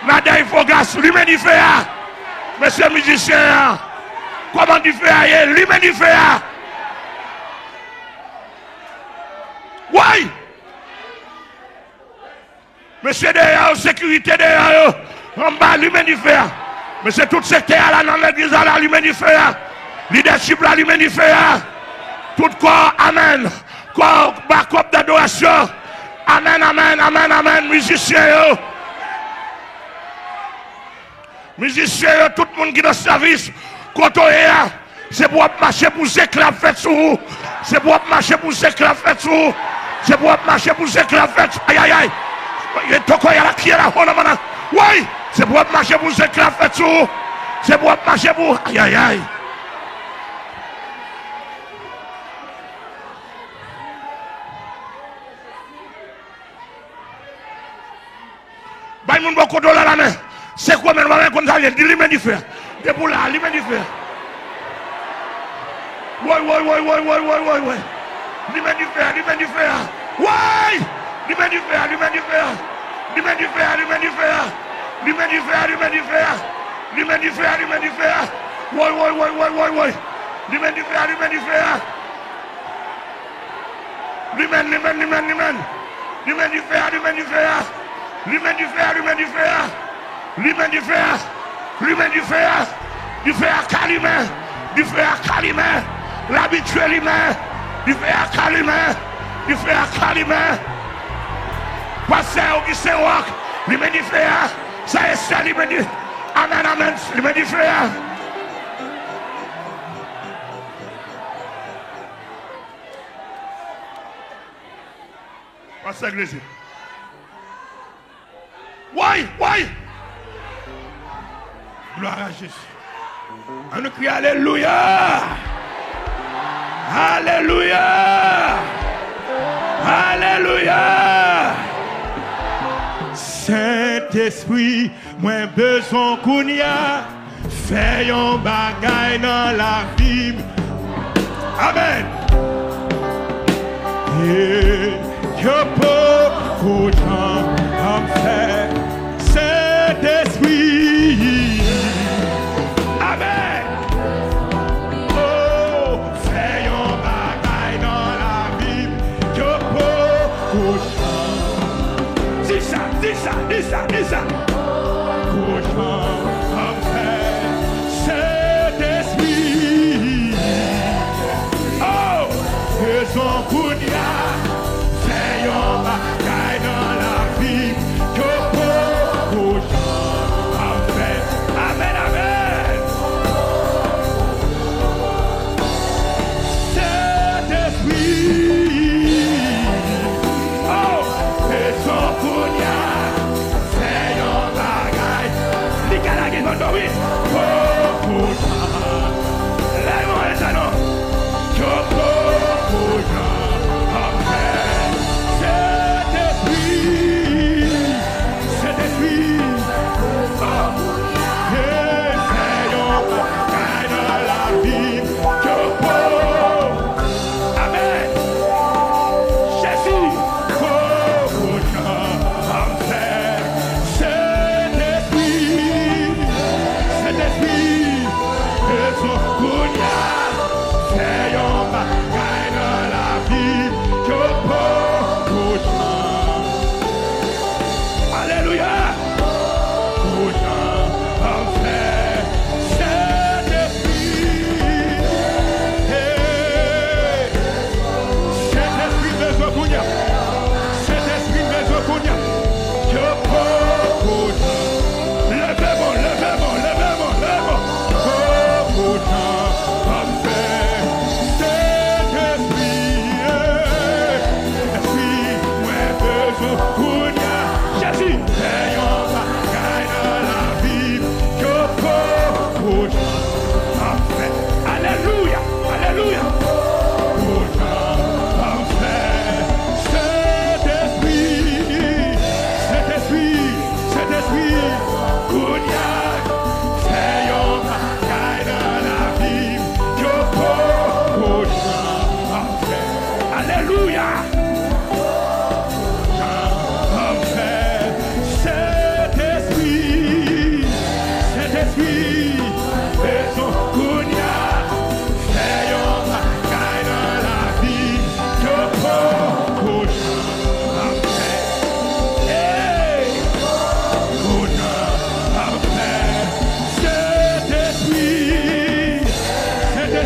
Nadège Fogas, lui-même du feu. Monsieur musicien, comment du feu à lui-même du feu. Oui. Monsieur derrière, sécurité derrière, en bas, lui-même du feu. Monsieur tout secteur là dans l'église là, lui-même du feu. Leadership là, lui-même du feu. Tout corps, amen. Corps, backup d'adoration. Amen, amen, amen, amen. Musiciens, musiciens, tout le monde qui est dans le service. Quand on est là, c'est pour marcher pour s'éclater fait sur vous. C'est pour marcher pour s'éclater fait sur vous. C'est pour marcher pour s'éclater fait. Aïe, aïe, aïe. Il y a la qui est là, oui, c'est pour marcher pour s'éclater fait sur vous. C'est pour marcher pour. Aïe, aïe, aïe. Bah, il y a beaucoup de la main. C'est quoi, mais on va comme ça, il y a des lumières du fer. Des boules là, lumières du fer. Oui. Lumières du fer, lumières du fer. Oui! Lumières du fer, lumières du fer. Lumières du fer, lumières du fer. Lumières du fer, lumières du fer. Lumières du fer, lumières du fer. Oui. Lumières du fer, lumières du fer. Lumières du fer, lumières du fer. Lumières du fer, lumières du fer. Lumière du fer, lumière du fer. Lumière du fer. Lumière du fer. Du fer à calumet. Du fer à calumet. L'habituel humain. Du fer à calumet. Du fer à calumet. Passez au Guissin Rock. Lumière du fer. Ça est ça, lumière du. Amen, amen. Lumière du fer. Passez à l'église. Oui. Gloire à Jésus. On nous crie Alléluia. Alléluia. Alléluia. Saint-Esprit, moins besoin qu'on y a. Fais un bagaille dans la vie. Amen. Et que beaucoup de gens en fait. Saint-Esprit. Amen. Oh, fais un bagaille dans la vie. Que beaucoup de gens. Dis ça. Beaucoup de gens en fait. Saint-Esprit. Oh, faisons qu'on y a. Fais un bagaille dans la vie. Que beaucoup de gens en fait. Amen. Saint-Esprit. Oh, faisons qu'on y a. Fais un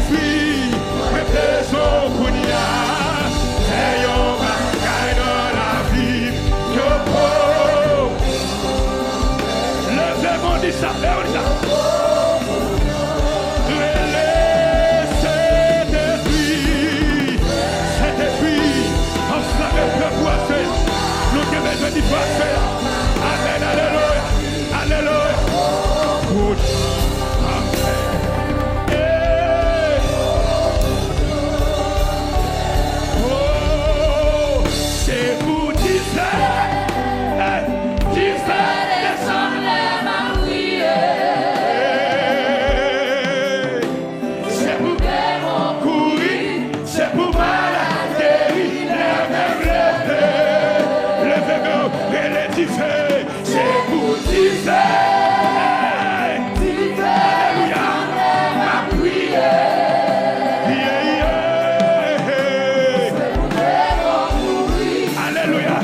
détruit, réflexion Kounia, et yon bagaille dans la vie, yo po. Levez-moi, dit ça, levez-moi, dit ça. Amen, alléluia, alléluia. Good. Amen. Hey. Oh, c'est vous qui faites, qui faites descendre ma prière. C'est pour courir, c'est pour malade guérir, les mêmes c'est pour dire, alléluia, ma prière. Alléluia.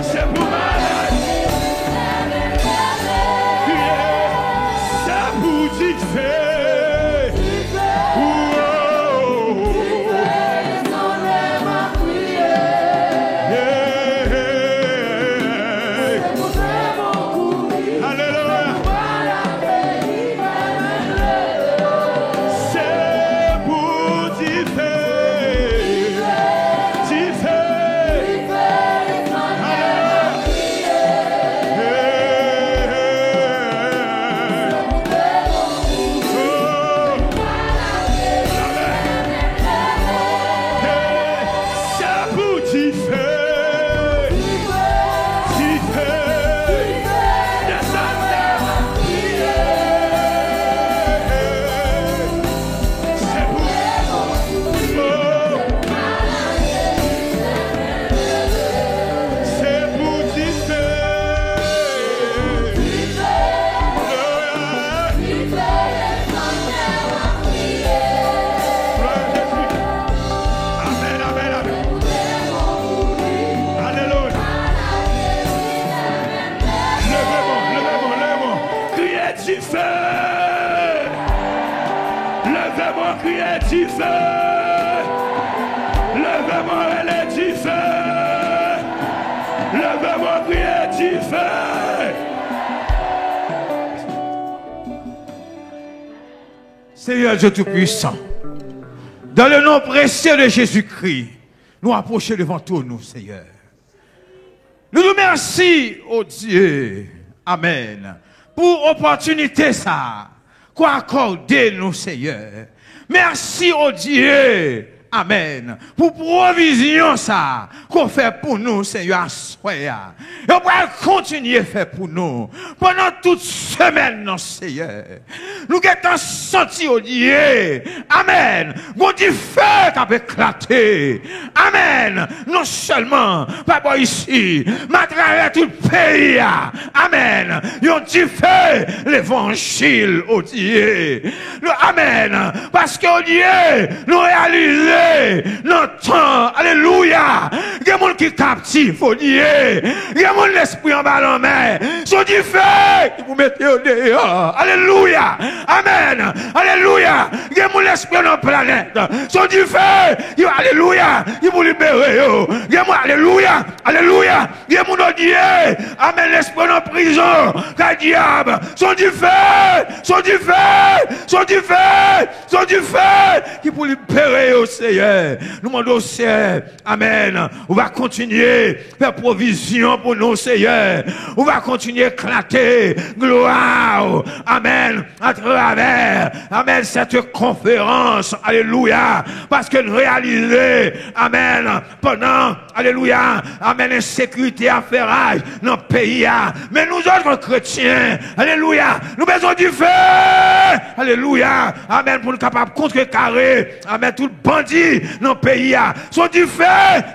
C'est pour dire, Levez-moi, criez du feu. Levez-moi, relais du feu. Levez-moi, criez du feu. Seigneur Dieu Tout-Puissant, dans le nom précieux de Jésus-Christ, nous approchons devant toi, nous, Seigneur. Nous nous remercions, oh Dieu, Amen, pour l'opportunité ça, qu'on accorde nous, Seigneur. Merci, oh Dieu, Amen, pour provision ça, qu'on fait pour nous, Seigneur, soya. Et on va continuer à faire pour nous, pendant toute semaine, non, Seigneur. Nous avons senti, oh Dieu, Amen, bon du feu qui a éclaté, Amen, non seulement, papa ici, mais à travers tout le pays, Amen, ils ont du feu l'évangile, oh Dieu, Amen, parce que, oh Dieu, nous réalisons notre temps, alléluia, il y a des gens qui captivent, oh Dieu, il y a des gens l'esprit en bas en main, sont du feu, qui vous mettez au dehors, alléluia, Amen, alléluia, il y a des gens l'esprit dans la planète, sont du feu, alléluia, ils vous libérer, il y a des gens, alléluia, alléluia, il y a des gens, Dieu, Amen, l'esprit dans la prison, car diable, sont du feu, sont du feu, sont du feu, sont du feu, qui vous libérer au Seigneur, nous demandons au Seigneur, Amen, on va continuer à faire provision pour nous, Seigneur, on va continuer à éclater, gloire, Amen, à travers, amen, cette conférence, alléluia, parce que nous réalisons, amen, pendant, alléluia, amen, insécurité, affairage dans le pays, mais nous autres chrétiens, alléluia, nous besoin du feu, alléluia, amen, pour nous capables de contrecarrer, amen, tout bandit dans le pays, sont du feu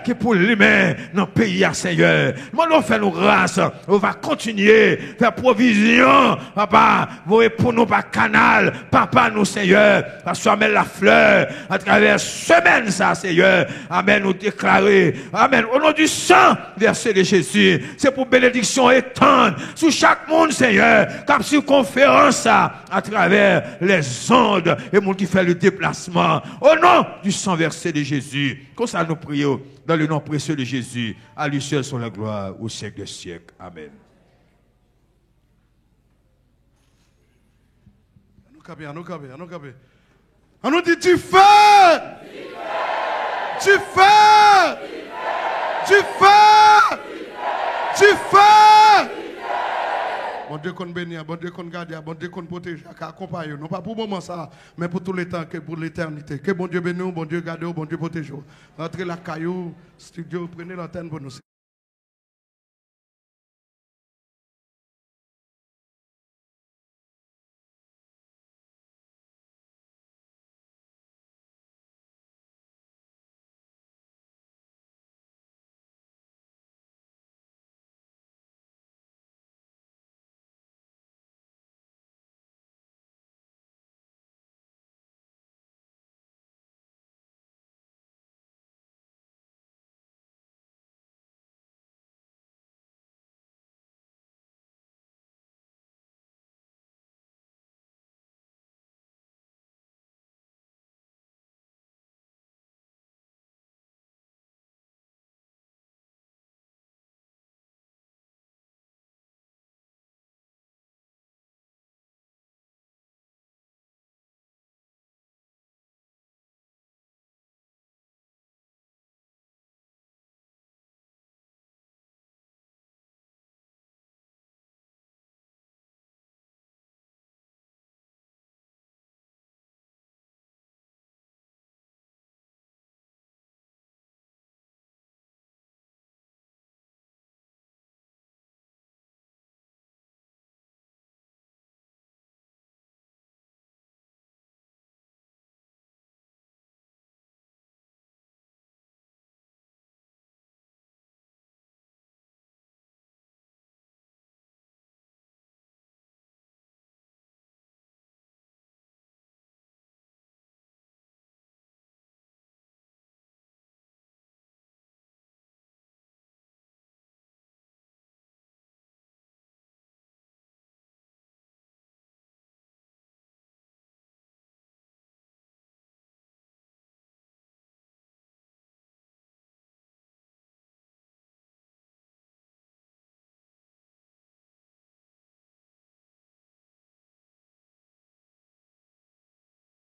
qui pour lui-même dans le pays, Seigneur. Nous allons faire nos grâces, on va continuer, faire provision, papa, pour nous par canal, papa, nous, Seigneur, parce que amen, la fleur, à travers semaine, ça, Seigneur, amen, nous déclarer, amen, au nom du sang, verset de Jésus, c'est pour bénédiction étendre sur chaque monde, Seigneur, comme sur conférence, à travers les ondes, et monde qui fait le déplacement, au nom du sang, verset de Jésus, comme ça nous prions, dans le nom précieux de Jésus, à lui seul sont la gloire au siècle des siècles. Amen. On nous dit tu fais, tu fais, tu fais, tu fais. Bon Dieu qu'on bénisse, bon Dieu qu'on garde, bon Dieu qu'on protège, qu'on accompagne, non pas pour le moment ça, mais pour tout le temps, que pour l'éternité. Que bon Dieu bénisse, bon Dieu garde, bon Dieu protège. Entrez la caillou, studio, prenez l'antenne pour nous.